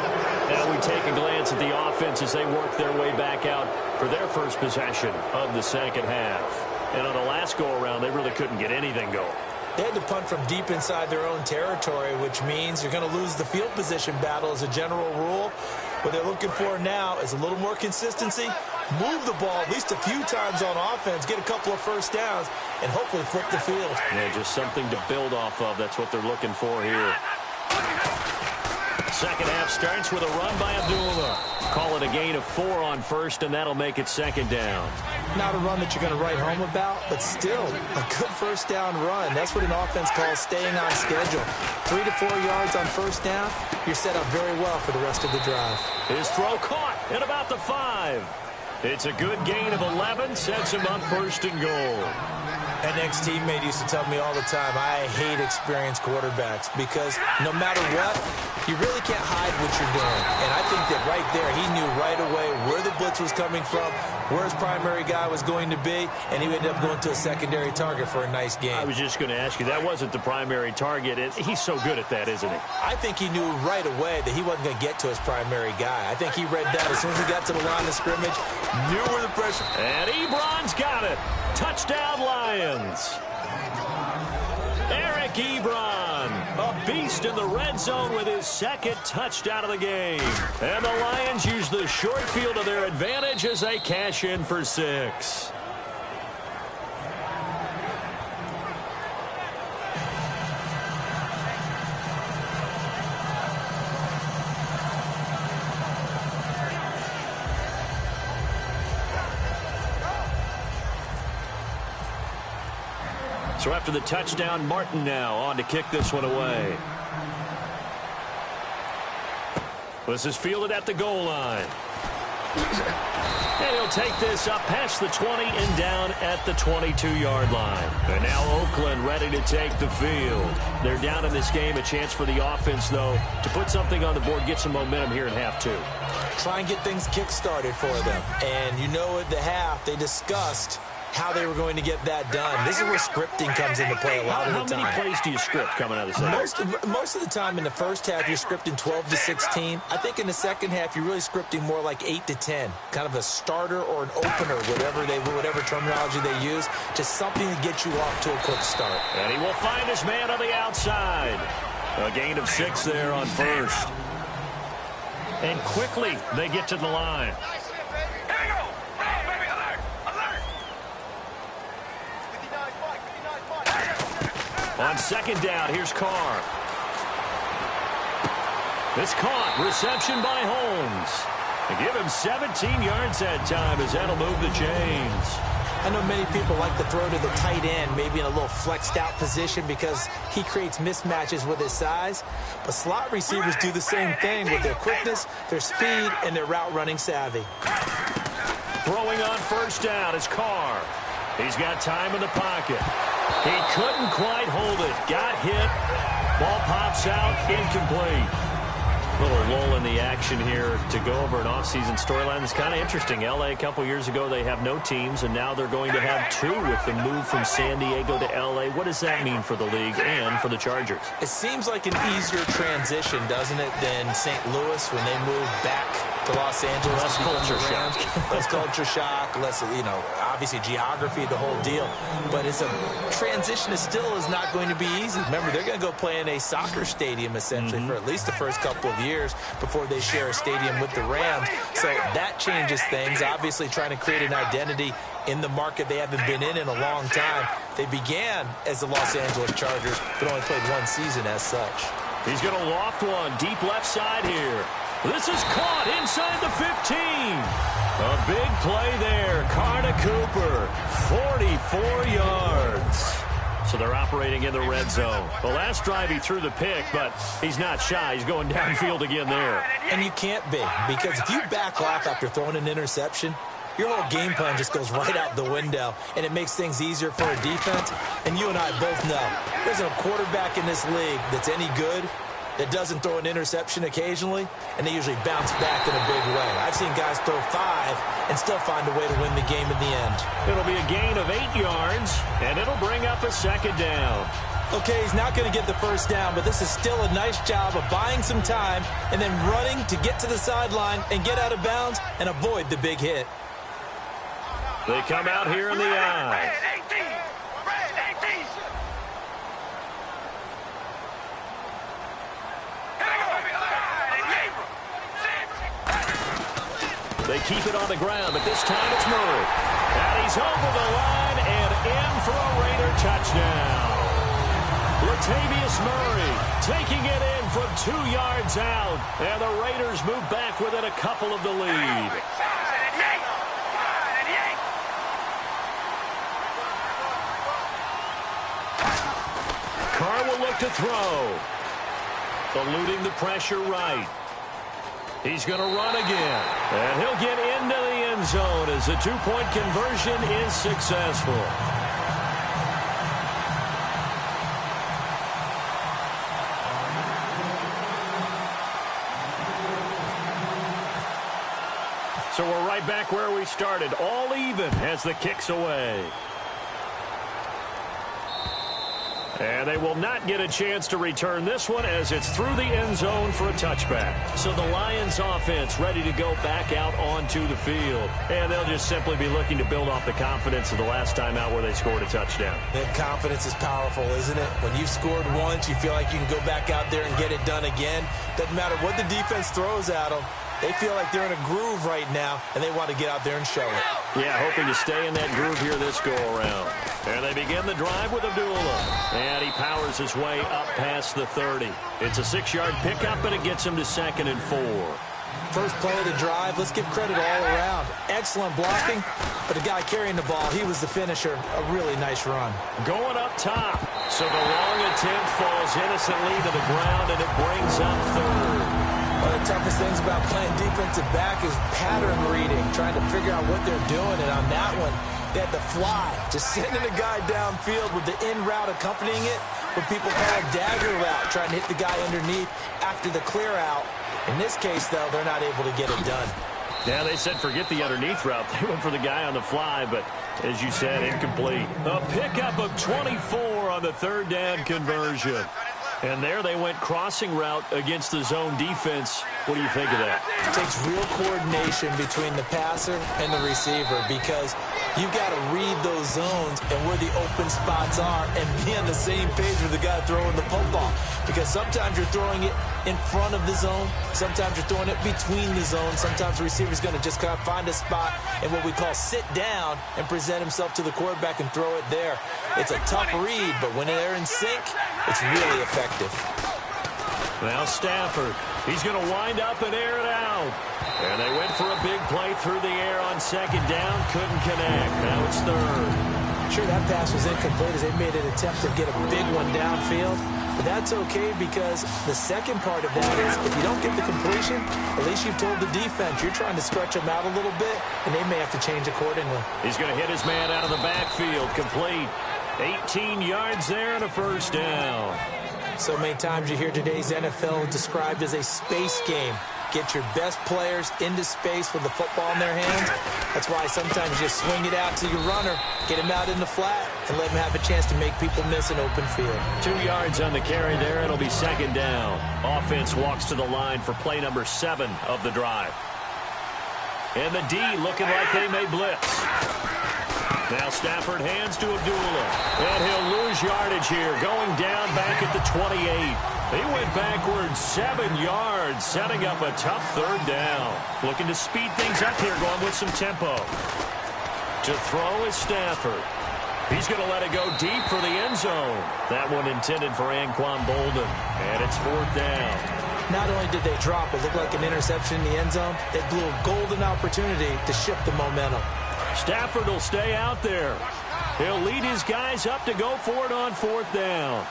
Now we take a glance at the offense as they work their way back out for their first possession of the second half. And on the last go-around, they really couldn't get anything going. They had to punt from deep inside their own territory, which means you're going to lose the field position battle as a general rule. What they're looking for now is a little more consistency, move the ball at least a few times on offense, get a couple of first downs, and hopefully flip the field. Yeah, just something to build off of. That's what they're looking for here. Second half starts with a run by Abdullah. Call it a gain of 4 on first, and that'll make it second down. Not a run that you're going to write home about, but still a good first down run. That's what an offense calls staying on schedule. 3 to 4 yards on first down, you're set up very well for the rest of the drive. His throw caught at about the 5. It's a good gain of 11, sets him up first and goal. An ex-teammate used to tell me all the time, I hate experienced quarterbacks because no matter what, you really can't hide what you're doing. And I think that right there, he knew right away where the blitz was coming from, where his primary guy was going to be, and he ended up going to a secondary target for a nice game. I was just going to ask you, that wasn't the primary target. He's so good at that, isn't he? I think he knew right away that he wasn't going to get to his primary guy. I think he read that as soon as he got to the line of scrimmage, knew where the pressure. And Ebron's got it. Touchdown, Lions. Eric Ebron, a beast in the red zone with his second touchdown of the game. And the Lions use the short field to their advantage as they cash in for 6. So after the touchdown, Martin now on to kick this one away. This is fielded at the goal line. And he'll take this up past the 20 and down at the 22-yard line. And now Oakland ready to take the field. They're down in this game. A chance for the offense, though, to put something on the board, get some momentum here in half 2. Try and get things kick-started for them. And you know at the half, they discussed how they were going to get that done. This is where scripting comes into play a lot of the time. How many plays do you script coming out of the second? Most of the time in the first half, you're scripting 12 to 16. I think in the second half, you're really scripting more like 8 to 10. Kind of a starter or an opener, whatever terminology they use. Just something to get you off to a quick start. And he will find his man on the outside. A gain of 6 there on first. And quickly, they get to the line. On second down, here's Carr. It's caught. Reception by Holmes. They give him 17 yards that time as that'll move the chains. I know many people like to throw to the tight end, maybe in a little flexed out position because he creates mismatches with his size. But slot receivers do the same thing with their quickness, their speed, and their route running savvy. Throwing on first down is Carr. He's got time in the pocket. He couldn't quite hold it. Got hit. Ball pops out. Incomplete. Little lull in the action here to go over an offseason storyline. It's kind of interesting. L.A. a couple years ago, they have no teams, and now they're going to have two with the move from San Diego to L.A. What does that mean for the league and for the Chargers? It seems like an easier transition, doesn't it, than St. Louis when they moved back to Los Angeles. Less culture shock. Less culture shock, less, obviously geography, the whole deal. But it's a transition that still is not going to be easy. Remember, they're going to go play in a soccer stadium, essentially, for at least the first couple of years before they share a stadium with the Rams. So that changes things. Obviously, trying to create an identity in the market they haven't been in a long time. They began as the Los Angeles Chargers, but only played one season as such. He's going to loft one deep left side here. This is caught inside the 15. A big play there. Carr to Cooper. 44 yards. So they're operating in the red zone. The last drive he threw the pick, but he's not shy. He's going downfield again there. And you can't be, because if you back off after throwing an interception, your whole game plan just goes right out the window, and it makes things easier for a defense. And you and I both know there's a quarterback in this league that's any good that doesn't throw an interception occasionally, and they usually bounce back in a big way. I've seen guys throw 5 and still find a way to win the game in the end. It'll be a gain of 8 yards, and it'll bring up a second down. Okay, he's not going to get the first down, but this is still a nice job of buying some time and then running to get to the sideline and get out of bounds and avoid the big hit. They come out here in the eye. They keep it on the ground, but this time it's Murray. And he's over the line and in for a Raider touchdown. Latavius Murray taking it in from 2 yards out. And the Raiders move back within a couple of the lead. Carr will look to throw. Eluding the pressure right. He's going to run again. And he'll get into the end zone as the 2-point conversion is successful. So we're right back where we started. All even as the kick's away. And they will not get a chance to return this one as it's through the end zone for a touchback. So the Lions offense ready to go back out onto the field. And they'll just simply be looking to build off the confidence of the last time out where they scored a touchdown. That confidence is powerful, isn't it? When you've scored once, you feel like you can go back out there and get it done again. Doesn't matter what the defense throws at them. They feel like they're in a groove right now, and they want to get out there and show it. Yeah, hoping to stay in that groove here this go-around. And they begin the drive with Abdullah. And he powers his way up past the 30. It's a 6-yard pickup, and it gets him to 2nd and 4. First play of the drive, let's give credit all around. Excellent blocking, but the guy carrying the ball, he was the finisher. A really nice run. Going up top. So the long attempt falls innocently to the ground, and it brings up 3rd. One of the toughest things about playing defensive back is pattern reading, trying to figure out what they're doing. And on that one, they had to fly, just sending a guy downfield with the in route accompanying it, what people call a dagger route, trying to hit the guy underneath after the clear out. In this case, though, they're not able to get it done. Yeah, they said forget the underneath route. They went for the guy on the fly, but as you said, incomplete. A pickup of 24 on the 3rd down conversion. And there they went crossing route against the zone defense. What do you think of that? It takes real coordination between the passer and the receiver because you've got to read those zones and where the open spots are and be on the same page with the guy throwing the football. Because sometimes you're throwing it in front of the zone. Sometimes you're throwing it between the zones. Sometimes the receiver's going to just kind of find a spot and what we call sit down and present himself to the quarterback and throw it there. It's a tough read, but when they're in sync, it's really effective. Now Stafford, he's going to wind up and air it out. And they went for a big play through the air on 2nd down, couldn't connect. Now it's 3rd. Sure, that pass was incomplete as they made an attempt to get a big one downfield. But that's okay because the second part of that is if you don't get the completion, at least you've told the defense you're trying to stretch them out a little bit, and they may have to change accordingly. He's going to hit his man out of the backfield, complete. 18 yards there and a 1st down. So many times you hear today's NFL described as a space game. Get your best players into space with the football in their hands. That's why sometimes you just swing it out to your runner, get him out in the flat, and let him have a chance to make people miss an open field. 2 yards on the carry there. It'll be second down. Offense walks to the line for play number 7 of the drive. And the D looking like they may blitz. Now Stafford hands to Abdullah. And he'll lose yardage here, going down back at the 28. He went backwards 7 yards, setting up a tough third down. Looking to speed things up here, going with some tempo. To throw is Stafford. He's going to let it go deep for the end zone. That one intended for Anquan Bolden. And it's 4th down. Not only did they drop what looked like an interception in the end zone, they blew a golden opportunity to shift the momentum. Stafford will stay out there. He'll lead his guys up to go for it on 4th down.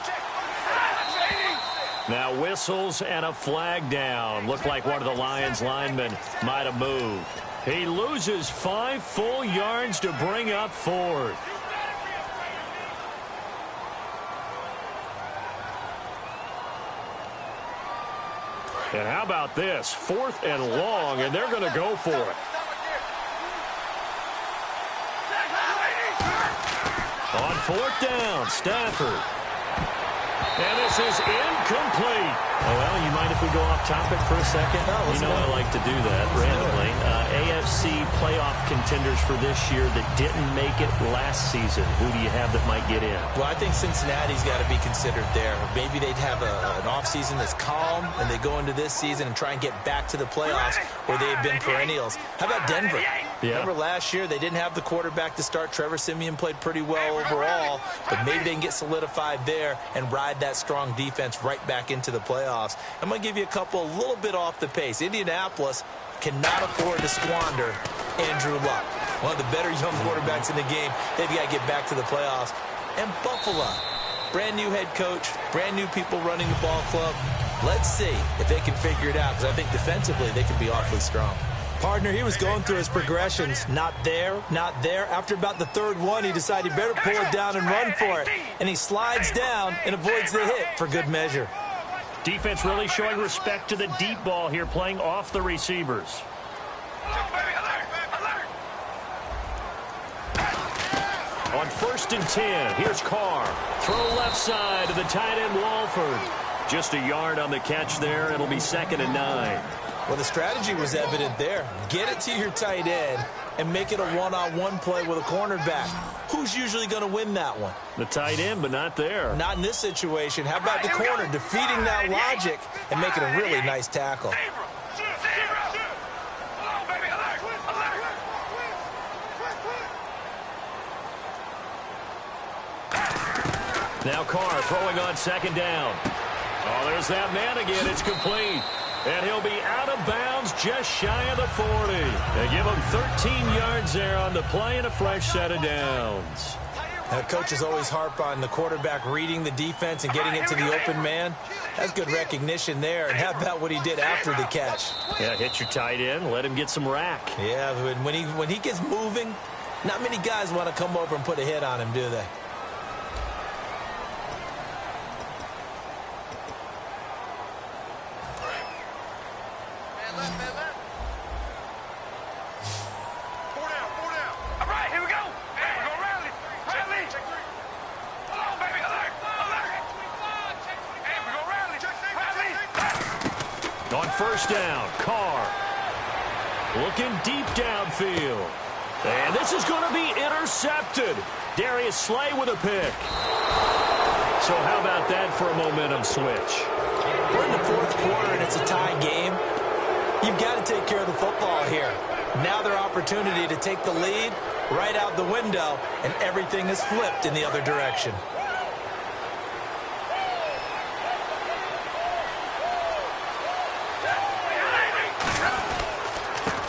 Now whistles and a flag down. Looked like one of the Lions linemen might have moved. He loses 5 full yards to bring up 4th. And how about this? 4th and long, and they're going to go for it. On 4th down, Stafford. And this is incomplete. Oh, well, you mind if we go off topic for a second? No, you know I like to do that randomly. AFC playoff contenders for this year that didn't make it last season. Who do you have that might get in? Well, I think Cincinnati's got to be considered there. Maybe they'd have an offseason that's calm, and they go into this season and try and get back to the playoffs where they've been perennials. How about Denver? Yeah. Remember last year they didn't have the quarterback to start. Trevor Siemian played pretty well overall, but maybe they can get solidified there and ride that strong defense right back into the playoffs. I'm going to give you a couple a little bit off the pace. Indianapolis cannot afford to squander Andrew Luck, one of the better young quarterbacks in the game. They've got to get back to the playoffs. And Buffalo, brand new head coach, brand new people running the ball club. Let's see if they can figure it out, because I think defensively they can be awfully strong. Partner, he was going through his progressions. Not there, not there. After about the 3rd one, he decided he better pull it down and run for it. And he slides down and avoids the hit for good measure. Defense really showing respect to the deep ball here, playing off the receivers. On 1st and 10, here's Carr. Throw left side to the tight end Walford. Just a yard on the catch there. It'll be 2nd and 9. Well, the strategy was evident there. Get it to your tight end and make it a one-on-one play with a cornerback. Who's usually going to win that one? The tight end, but not there. Not in this situation. How about the corner defeating that logic and making a really nice tackle? Now Carr throwing on 2nd down. Oh, there's that man again. It's complete. And he'll be out of bounds just shy of the 40. They give him 13 yards there on the play and a fresh set of downs. Now, coaches always harp on the quarterback reading the defense and getting it to the open man. That's good recognition there. And how about what he did after the catch? Yeah, hit your tight end, let him get some rack. Yeah, but when he gets moving, not many guys want to come over and put a hit on him, do they? On 1st down, Carr looking deep downfield. And this is going to be intercepted. Darius Slay with a pick. So how about that for a momentum switch? We're in the 4th quarter and it's a tie game. You've got to take care of the football here. Now their opportunity to take the lead right out the window, and everything is flipped in the other direction.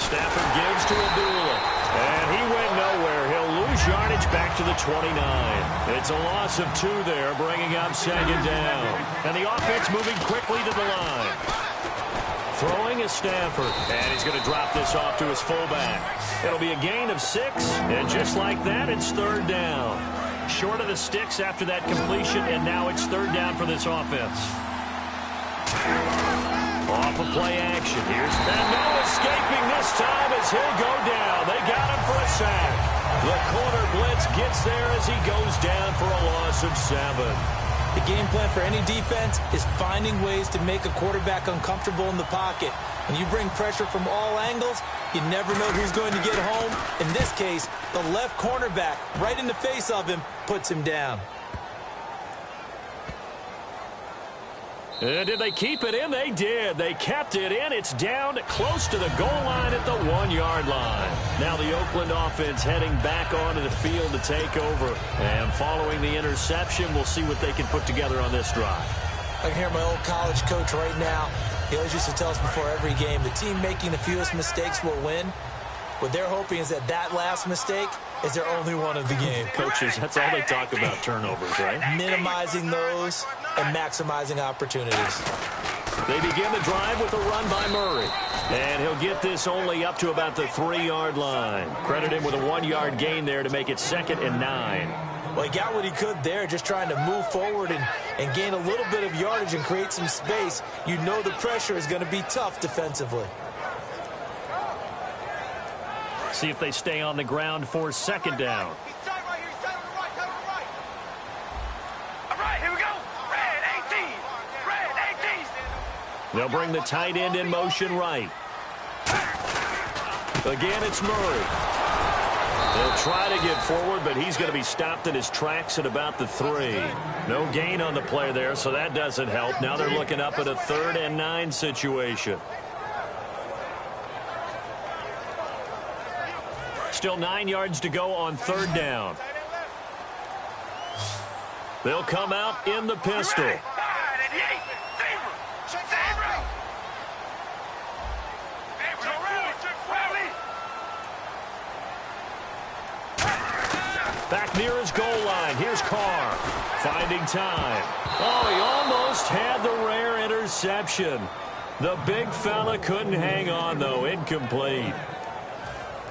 Stafford gives to Abdullah. And he went nowhere. He'll lose yardage back to the 29. It's a loss of 2 there, bringing up 2nd down. And the offense moving quickly to the line. Throwing is Stafford. And he's going to drop this off to his fullback. It'll be a gain of 6. And just like that, it's 3rd down. Short of the sticks after that completion, and now it's third down for this offense. Off of play action. And no escaping this time as he'll go down. They got him for a sack. The corner blitz gets there as he goes down for a loss of 7. The game plan for any defense is finding ways to make a quarterback uncomfortable in the pocket. When you bring pressure from all angles, you never know who's going to get home. In this case, the left cornerback, right in the face of him, puts him down. Did they keep it in? They did. They kept it in. It's down close to the goal line at the 1-yard line. Now the Oakland offense heading back onto the field to take over. And following the interception, we'll see what they can put together on this drive. I can hear my old college coach right now. He always used to tell us before every game, the team making the fewest mistakes will win. What they're hoping is that last mistake is their only one of the game. Coaches, that's all they talk about, turnovers, right? Minimizing those and maximizing opportunities. They begin the drive with a run by Murray. And he'll get this only up to about the 3-yard line. Credit him with a 1-yard gain there to make it 2nd and 9. Well, he got what he could there, just trying to move forward and gain a little bit of yardage and create some space. You know the pressure is going to be tough defensively. See if they stay on the ground for 2nd down. He's tight right here. He's tight on the right. Tight on the right. All right, here we go. Red 18. Red 18. They'll bring the tight end in motion right. Again, it's Murray. They'll try to get forward, but he's going to be stopped in his tracks at about the 3. No gain on the play there, so that doesn't help. Now they're looking up at a 3rd and 9 situation. Still 9 yards to go on 3rd down. They'll come out in the pistol. Back near his goal line. Here's Carr. Finding time. Oh, he almost had the rare interception. The big fella couldn't hang on, though. Incomplete.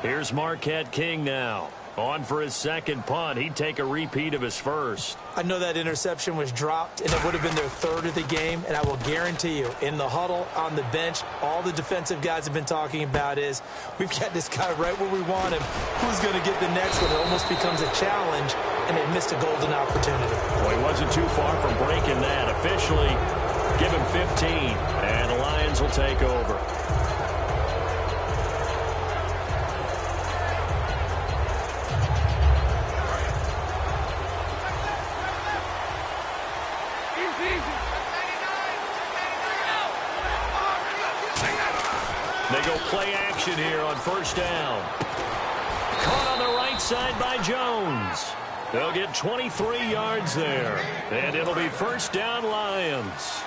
Here's Marquette King now. On for his 2nd punt. He'd take a repeat of his 1st. I know that interception was dropped, and it would have been their 3rd of the game, and I will guarantee you, in the huddle, on the bench, all the defensive guys have been talking about is, we've got this guy right where we want him. Who's going to get the next one? It almost becomes a challenge, and they missed a golden opportunity. Well, he wasn't too far from breaking that. Officially, give him 15, and the Lions will take over. They go play action here on 1st down. Caught on the right side by Jones. They'll get 23 yards there. And it'll be 1st down Lions.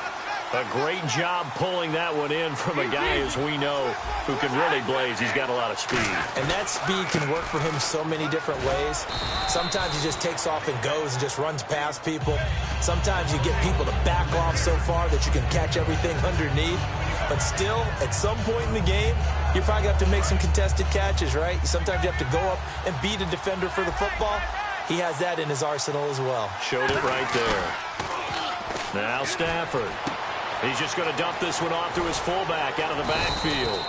A great job pulling that one in from a guy, as we know, who can really blaze. He's got a lot of speed. And that speed can work for him so many different ways. Sometimes he just takes off and goes and just runs past people. Sometimes you get people to back off so far that you can catch everything underneath. But still, at some point in the game, you're probably going to have to make some contested catches, right? Sometimes you have to go up and beat a defender for the football. He has that in his arsenal as well. Showed it right there. Now Stafford. He's just going to dump this one off to his fullback out of the backfield.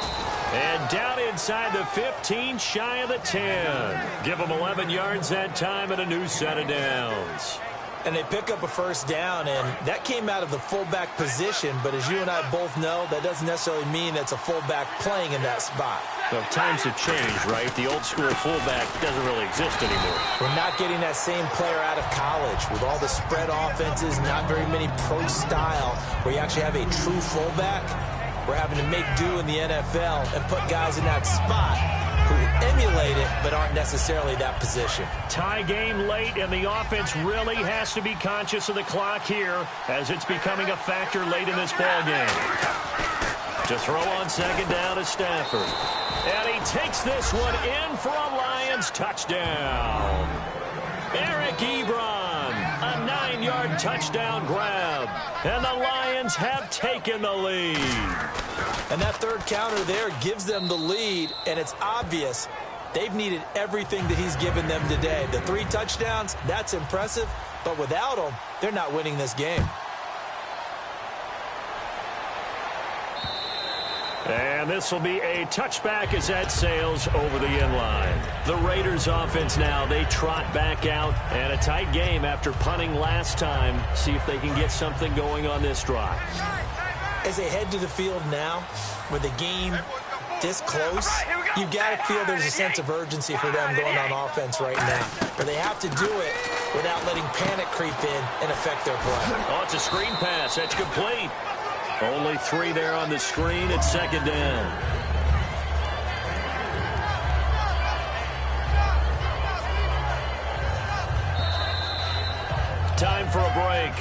And down inside the 15, shy of the 10. Give him 11 yards that time and a new set of downs. And they pick up a 1st down, and that came out of the fullback position. But as you and I both know, that doesn't necessarily mean that's a fullback playing in that spot. Well, times have changed, right? The old school fullback doesn't really exist anymore. We're not getting that same player out of college with all the spread offenses, not very many pro style, where you actually have a true fullback. We're having to make do in the NFL and put guys in that spot who emulate it but aren't necessarily that position. Tie game late, and the offense really has to be conscious of the clock here as it's becoming a factor late in this ball game. To throw on 2nd down is Stafford. And he takes this one in for a Lions touchdown. Eric Ebron, a 9-yard touchdown grab. And the Lions have taken the lead. And that 3rd counter there gives them the lead, and it's obvious They've needed everything that he's given them today. The 3 touchdowns, that's impressive, but without him, they're not winning this game. And this will be a touchback as that sails over the end line. The Raiders offense now, they trot back out, and a tight game after punting last time. See if they can get something going on this drive. As they head to the field now, with the game this close, you've got to feel there's a sense of urgency for them going on offense right now. But they have to do it without letting panic creep in and affect their play. Oh, it's a screen pass. That's complete. Only 3 there on the screen at second down. Time for a break.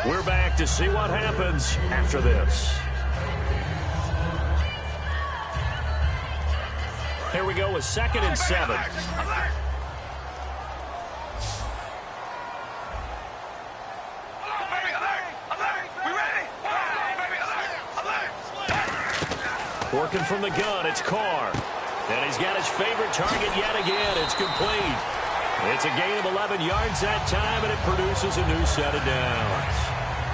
We're back to see what happens after this. Here we go with 2nd and 7. Working from the gun, it's Carr. And he's got his favorite target yet again. It's complete. It's a gain of 11 yards that time, and it produces a new set of downs.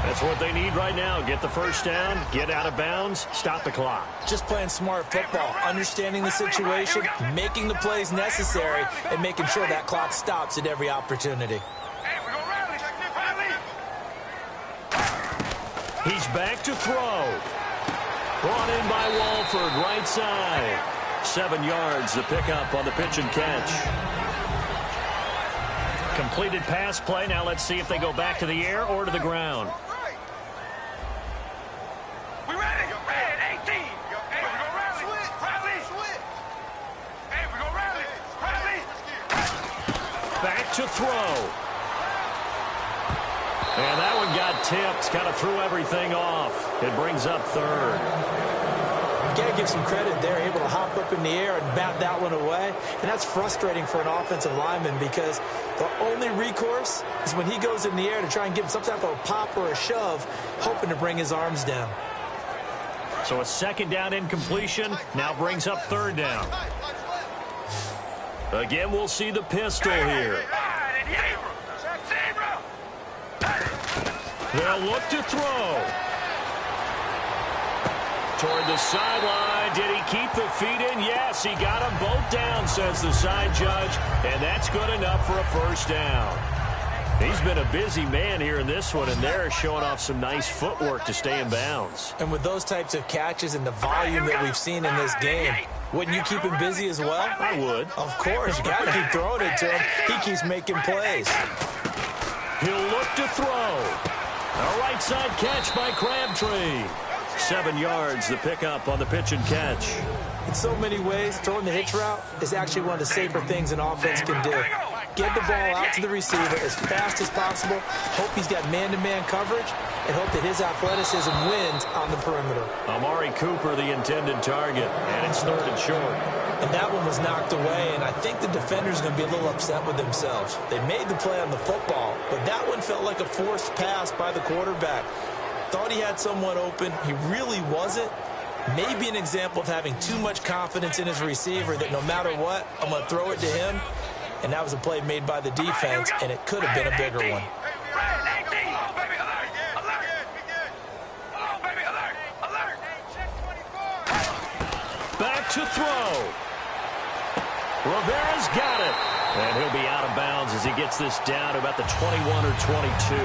That's what they need right now. Get the first down, get out of bounds, stop the clock. Just playing smart football, understanding the situation, making the plays necessary, and making sure that clock stops at every opportunity. He's back to throw. Brought in by Walford, right side. 7 yards, the pickup on the pitch and catch. Completed pass play. Now let's see if they go back to the air or to the ground. We ready? Red 18. Hey, we go rally. Rally. Hey, we go rally. Rally. Back to throw. And that one got tipped. Kind of threw everything off. It brings up 3rd. You got to give some credit there, able to hop up in the air and bat that one away. And that's frustrating for an offensive lineman because the only recourse is when he goes in the air to try and give him some type of a pop or a shove, hoping to bring his arms down. So a 2nd down incompletion now brings up 3rd down. Again, we'll see the pistol here. They'll look to throw. Toward the sideline. Did he keep the feet in? Yes, he got them both down, says the side judge. And that's good enough for a first down. He's been a busy man here in this one, and they're showing off some nice footwork to stay in bounds. And with those types of catches and the volume that we've seen in this game, wouldn't you keep him busy as well? I would. Of course. You got to keep throwing it to him. He keeps making plays. He'll look to throw. A right side catch by Crabtree. 7 yards, the pickup on the pitch and catch. In so many ways, throwing the hitch route is actually one of the safer things an offense can do. Get the ball out to the receiver as fast as possible, hope he's got man-to-man coverage, and hope that his athleticism wins on the perimeter. Amari Cooper, the intended target, and it's 3rd and short. And that one was knocked away, and I think the defender's going to be a little upset with themselves. They made the play on the football, but that one felt like a forced pass by the quarterback. Thought he had someone open. He really wasn't. Maybe an example of having too much confidence in his receiver that no matter what, I'm going to throw it to him. And that was a play made by the defense, and it could have been a bigger one. Back to throw. Rivera's got it. And he'll be out of bounds as he gets this down to about the 21 or 22.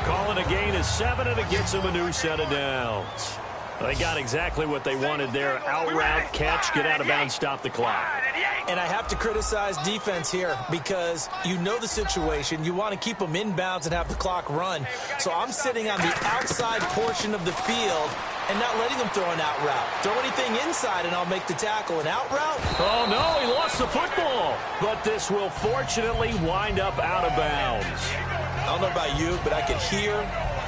Calling a gain of 7, and it gets him a new set of downs. They got exactly what they wanted there. Out route, catch, get out of bounds, stop the clock. And I have to criticize defense here because you know the situation. You want to keep them in bounds and have the clock run. So I'm sitting on the outside portion of the field and not letting them throw an out route. Throw anything inside and I'll make the tackle. An out route? Oh, no, he lost the football. But this will fortunately wind up out of bounds. I don't know about you, but I could hear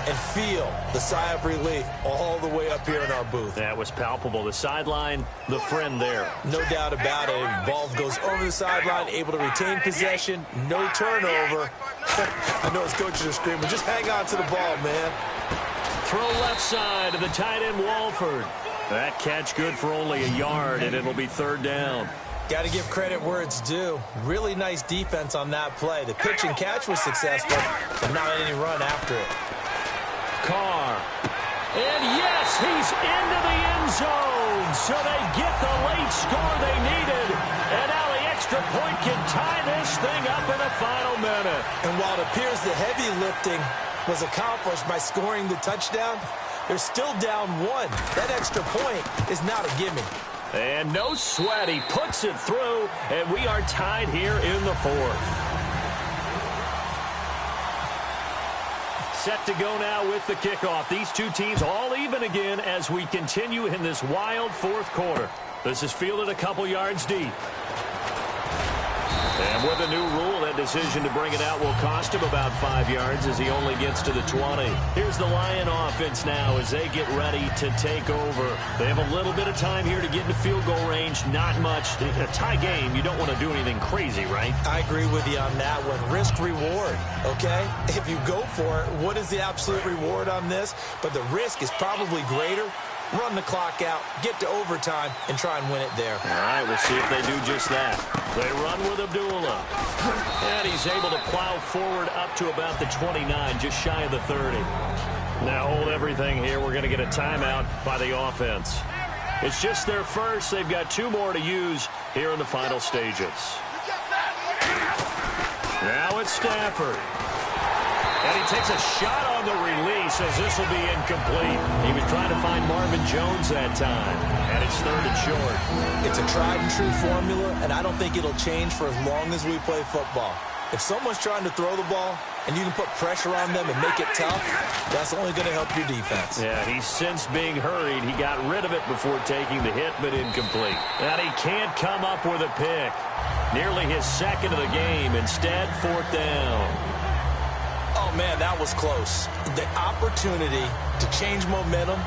and feel the sigh of relief all the way up here in our booth. That was palpable. The sideline, the friend there. No doubt about it. Ball goes over the sideline, able to retain possession, no turnover. I know his coaches are screaming, just hang on to the ball, man. Throw left side to the tight end, Walford. That catch good for only a yard, and it'll be 3rd down. Got to give credit where it's due. Really nice defense on that play. The pitch and catch was successful, but not any run after it. Carr. And yes, he's into the end zone. So they get the late score they needed. And now the extra point can tie this thing up in the final minute. And while it appears the heavy lifting was accomplished by scoring the touchdown, they're still down 1. That extra point is not a gimme. And no sweat. He puts it through, and we are tied here in the 4th. Set to go now with the kickoff. These two teams all even again as we continue in this wild 4th quarter. This is fielded a couple yards deep. And with a new rule, that decision to bring it out will cost him about 5 yards as he only gets to the 20. Here's the Lion offense now as they get ready to take over. They have a little bit of time here to get into field goal range. Not much. A tie game, you don't want to do anything crazy, right? I agree with you on that one. Risk-reward, okay? If you go for it, what is the absolute reward on this? But the risk is probably greater. Run the clock out, get to overtime, and try and win it there. All right, we'll see if they do just that. They run with Abdullah. And he's able to plow forward up to about the 29, just shy of the 30. Now hold everything here. We're going to get a timeout by the offense. It's just their first. They've got 2 more to use here in the final stages. Now it's Stafford. And he takes a shot on the release as this will be incomplete. He was trying to find Marvin Jones that time. And it's 3rd and short. It's a tried-and-true formula, and I don't think it'll change for as long as we play football. If someone's trying to throw the ball and you can put pressure on them and make it tough, that's only going to help your defense. Yeah, he's since being hurried. He got rid of it before taking the hit, but incomplete. And he can't come up with a pick. Nearly his 2nd of the game. Instead, 4th down. Oh, man, that was close. The opportunity to change momentum,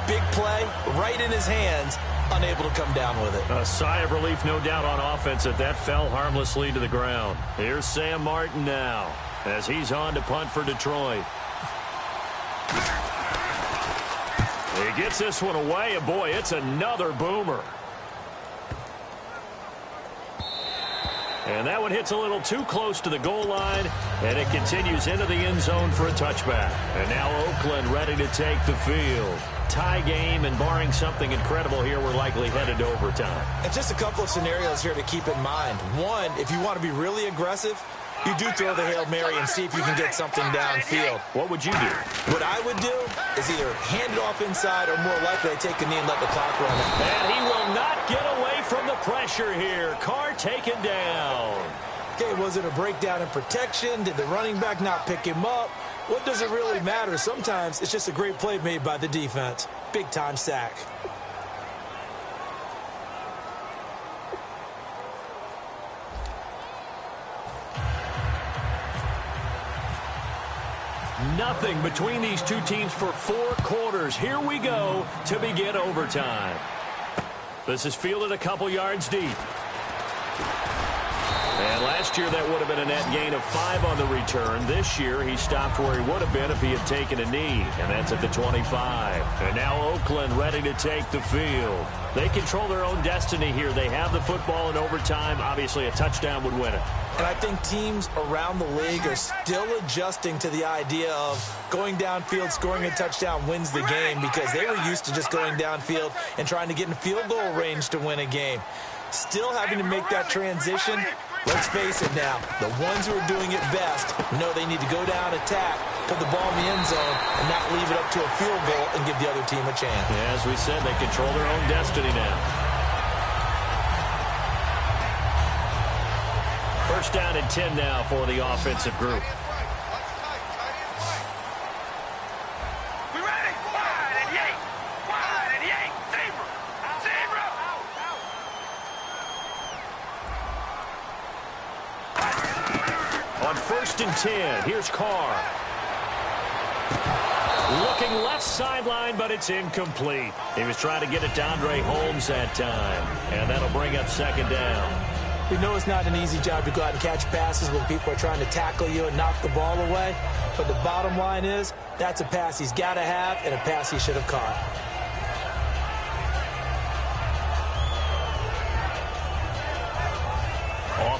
big play, right in his hands, unable to come down with it. A sigh of relief, no doubt, on offense that fell harmlessly to the ground. Here's Sam Martin now as he's on to punt for Detroit. He gets this one away, and boy, it's another boomer. And that one hits a little too close to the goal line, and it continues into the end zone for a touchback. And now Oakland ready to take the field. Tie game, and barring something incredible here, we're likely headed to overtime. And just a couple of scenarios here to keep in mind. One, if you want to be really aggressive, you do throw the Hail Mary and see if you can get something downfield. What would you do? What I would do is either hand it off inside or more likely take a knee and let the clock run out. And he will not get away from the pressure here. Carr taken down. Okay, was it a breakdown in protection? Did the running back not pick him up? What does it really matter? Sometimes it's just a great play made by the defense. Big-time sack. Nothing between these two teams for 4 quarters. Here we go to begin overtime. This is fielded a couple yards deep. And last year that would have been a net gain of 5 on the return. This year he stopped where he would have been if he had taken a knee, and that's at the 25. And now Oakland ready to take the field. They control their own destiny here. They have the football in overtime. Obviously a touchdown would win it. And I think teams around the league are still adjusting to the idea of going downfield, scoring a touchdown wins the game, because they were used to just going downfield and trying to get in field goal range to win a game. Still having to make that transition. Let's face it now, the ones who are doing it best know they need to go down, attack, put the ball in the end zone, and not leave it up to a field goal and give the other team a chance. Yeah, as we said, they control their own destiny now. First down and 10 now for the offensive group. We ready? Wide and yank. Wide and yank. Zebra. Zebra. On 1st and 10, here's Carr. Looking left sideline, but it's incomplete. He was trying to get it to Andre Holmes that time, and that'll bring up 2nd down. We know it's not an easy job to go out and catch passes when people are trying to tackle you and knock the ball away. But the bottom line is, that's a pass he's got to have and a pass he should have caught.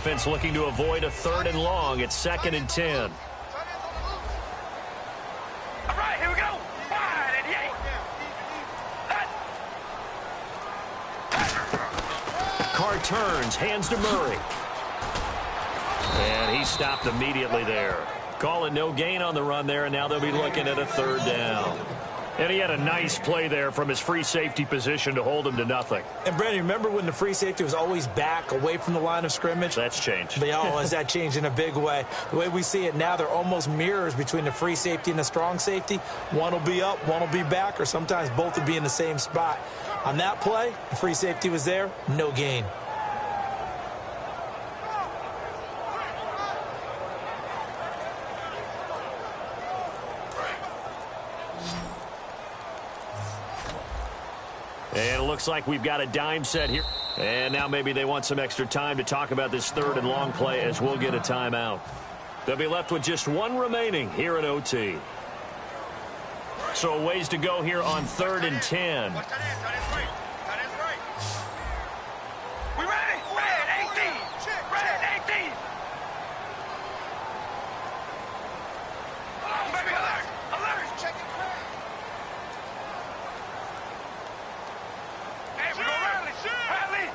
offense looking to avoid a 3rd and long. It's 2nd and 10. All right, here we go. Wide and yank. Carr turns, hands to Murray. And he stopped immediately there. Calling no gain on the run there, and now they'll be looking at a 3rd down. And he had a nice play there from his free safety position to hold him to nothing. And, Brandon, remember when the free safety was always back away from the line of scrimmage? That's changed. Has that changed in a big way? The way we see it now, they're almost mirrors between the free safety and the strong safety. One will be up, one will be back, or sometimes both will be in the same spot. On that play, the free safety was there, no gain. And it looks like we've got a dime set here. And now maybe they want some extra time to talk about this 3rd and long play as we'll get a timeout. They'll be left with just one remaining here at OT. So a ways to go here on 3rd and 10. We ready? Red 18. Red 18. Oh, baby, alert. Alert. Hey, we go rally. Rally.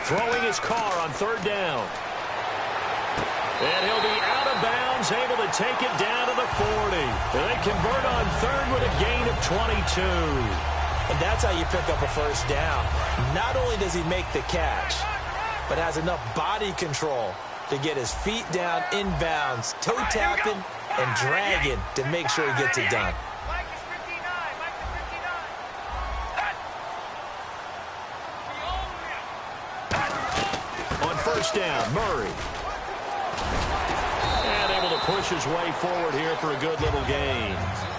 Throwing his Carr on 3rd down. And he'll be out of bounds, able to take it down to the 40. And they convert on 3rd with a gain of 22. And that's how you pick up a 1st down. Not only does he make the catch, but has enough body control to get his feet down inbounds, toe tapping and dragging to make sure he gets it done. Mike is 59. Mike is 59. On 1st down, Murray. And able to push his way forward here for a good little gain.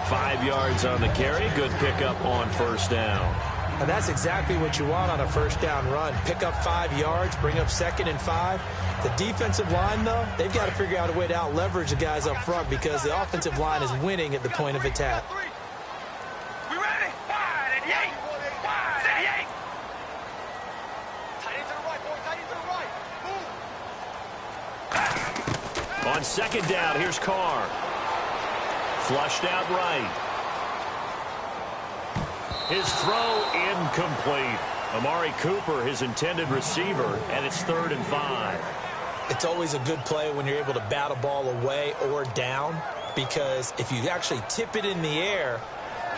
5 yards on the carry. Good pickup on 1st down. And that's exactly what you want on a 1st down run. Pick up 5 yards, bring up 2nd and 5. The defensive line, though, they've got to figure out a way to out-leverage the guys up front because the offensive line is winning at the point of attack. We ready? Wide and yank. Wide and yank. Tight end to the right, boy. Tight end to the right. Move. On 2nd down, here's Carr. Flushed out right. His throw incomplete. Amari Cooper, his intended receiver, and it's 3rd and 5. It's always a good play when you're able to bat a ball away or down because if you actually tip it in the air,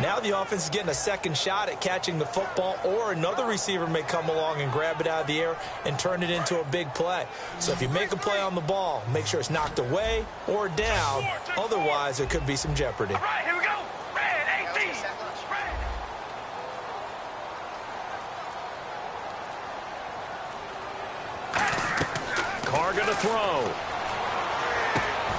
now the offense is getting a 2nd shot at catching the football, or another receiver may come along and grab it out of the air and turn it into a big play. So if you make a play on the ball, make sure it's knocked away or down. Otherwise, there could be some jeopardy. All right, here we go. Red 18. Red. Carr going to throw.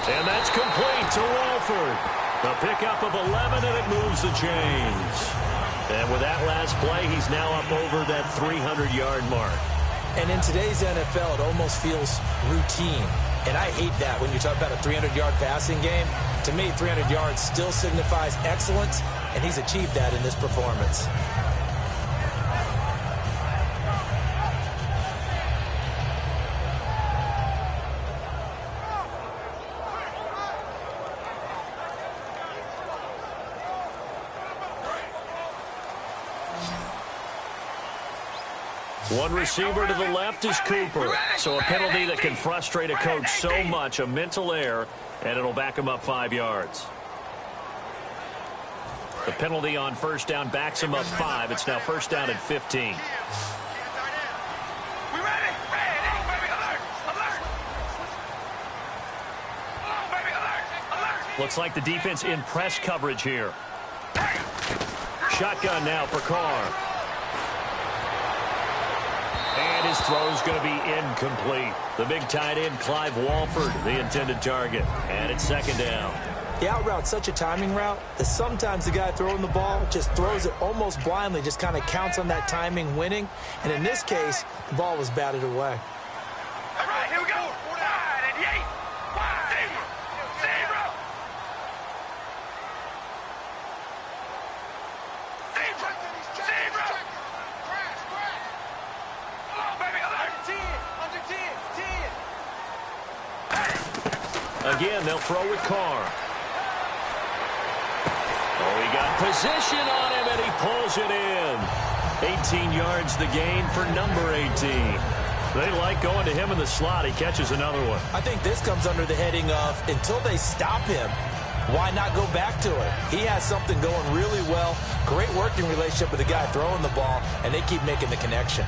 And that's complete to Walford. A pickup of 11, and it moves the chains. And with that last play, he's now up over that 300-yard mark. And in today's NFL, it almost feels routine. And I hate that when you talk about a 300-yard passing game. To me, 300 yards still signifies excellence, and he's achieved that in this performance. One receiver to the left is Cooper. So a penalty that can frustrate a coach so much, a mental error, and it'll back him up 5 yards. The penalty on 1st down backs him up 5. It's now 1st down and 15. We ready? Red. Oh, baby, alert. Alert. Oh, baby, alert. Alert. Looks like the defense in press coverage here. Shotgun now for Carr. And his throw's going to be incomplete. The big tight end, Clive Walford, the intended target. And it's 2nd down. The out route's such a timing route that sometimes the guy throwing the ball just throws it almost blindly, just kind of counts on that timing winning. And in this case, the ball was batted away. All right, here we go. Wide and yank. Wide. Zebra. Zebra. Zebra. Again, they'll throw with Carr. Oh, he got position on him, and he pulls it in. 18 yards the gain for number 18. They like going to him in the slot. He catches another one. I think this comes under the heading of, until they stop him, why not go back to it? He has something going really well. Great working relationship with the guy throwing the ball, and they keep making the connection.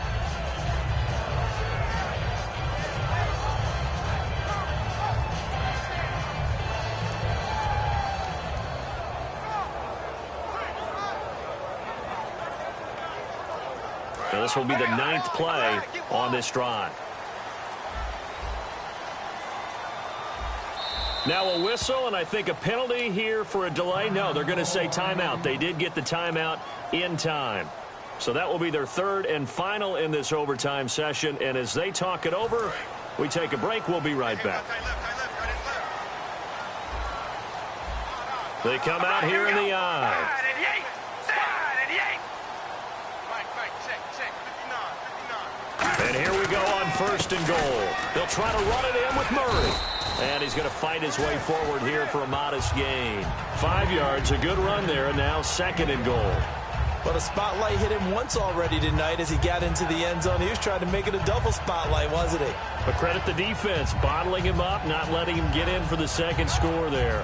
So this will be the 9th play on this drive. Now a whistle, and I think a penalty here for a delay. No, they're going to say timeout. They did get the timeout in time. So that will be their 3rd and final in this overtime session. And as they talk it over, we take a break. We'll be right back. They come out here in the eye. And here we go on 1st and goal. They'll try to run it in with Murray. And he's going to fight his way forward here for a modest gain. 5 yards, a good run there, and now 2nd and goal. But a spotlight hit him once already tonight as he got into the end zone. He was trying to make it a double spotlight, wasn't he? But credit the defense, bottling him up, not letting him get in for the 2nd score there.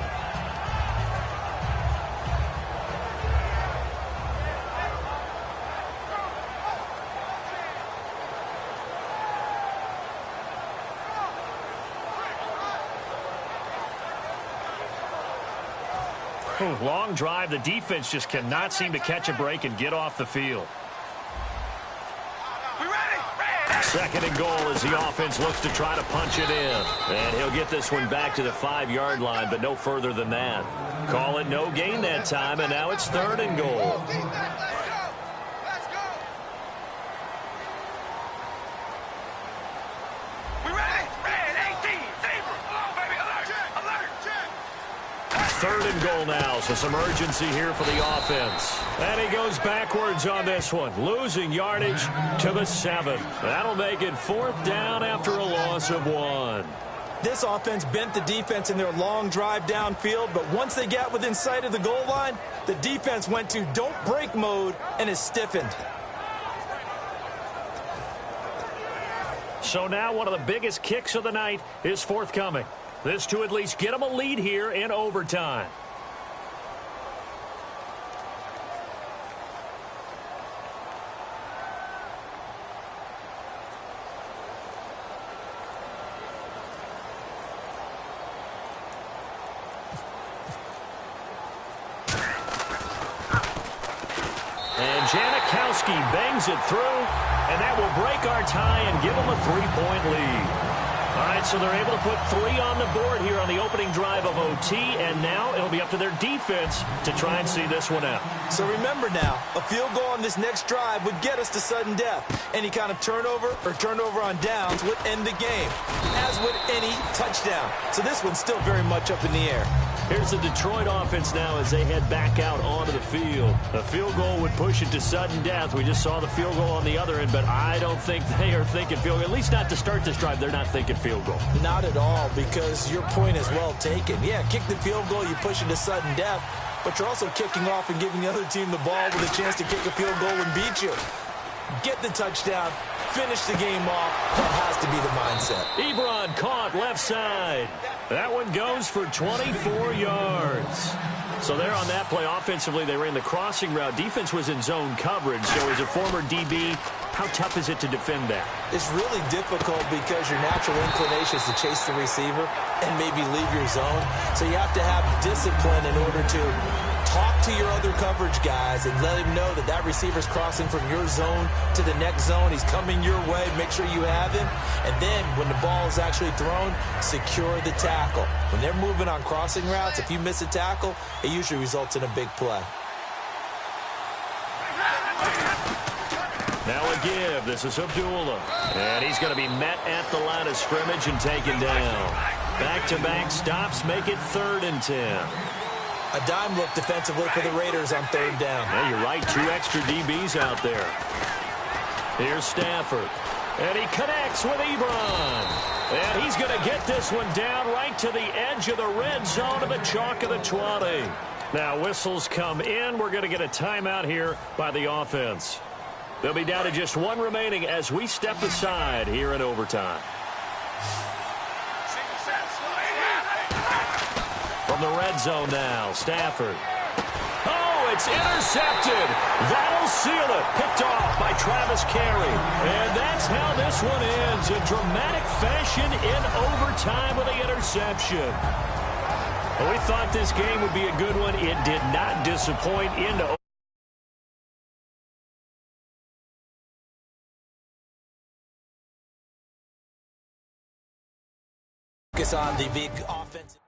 Long drive. The defense just cannot seem to catch a break and get off the field. 2nd and goal as the offense looks to try to punch it in. And he'll get this one back to the 5-yard line, but no further than that. Call it no gain that time, and now it's 3rd and goal. Third and goal now, so some urgency here for the offense. And he goes backwards on this one, losing yardage to the 7. That'll make it 4th down after a loss of 1. This offense bent the defense in their long drive downfield, but once they got within sight of the goal line, the defense went to don't break mode and is stiffened. So now one of the biggest kicks of the night is forthcoming. This to at least get them a lead here in overtime. And Janikowski bangs it through, and that will break our tie and give them a 3-point lead. All right, so they're able to put 3 on the board here on the opening drive of OT, and now it'll be up to their defense to try and see this one out. So remember now, a field goal on this next drive would get us to sudden death. Any kind of turnover or turnover on downs would end the game, as would any touchdown. So this one's still very much up in the air. Here's the Detroit offense now as they head back out onto the field. A field goal would push it to sudden death. We just saw the field goal on the other end, but I don't think they are thinking field goal. At least not to start this drive. They're not thinking field goal. Not at all, because your point is well taken. Yeah, kick the field goal, you push it to sudden death, but you're also kicking off and giving the other team the ball with a chance to kick a field goal and beat you. Get the touchdown, finish the game off. That has to be the mindset. Ebron caught left side. That one goes for 24 yards. So there on that play, offensively, they ran the crossing route. Defense was in zone coverage. So as a former DB, how tough is it to defend that? It's really difficult because your natural inclination is to chase the receiver and maybe leave your zone. So you have to have discipline in order to talk to your other coverage guys and let him know that that receiver's crossing from your zone to the next zone. He's coming your way. Make sure you have him. And then when the ball is actually thrown, secure the tackle. When they're moving on crossing routes, if you miss a tackle, it usually results in a big play. Now a give. This is Abdullah. And he's going to be met at the line of scrimmage and taken down. Back-to-back stops make it 3rd and 10. A dime look defensively for the Raiders on 3rd down. Yeah, you're right. 2 extra DBs out there. Here's Stafford. And he connects with Ebron. And he's going to get this one down right to the edge of the red zone of the chalk of the 20. Now whistles come in. We're going to get a timeout here by the offense. They'll be down to just one remaining as we step aside here in overtime. From the red zone now, Stafford. Oh, it's intercepted. That'll seal it. Picked off by Travis Carey. And that's how this one ends. In dramatic fashion in overtime with the interception. Well, we thought this game would be a good one. It did not disappoint into focus on the big offensive.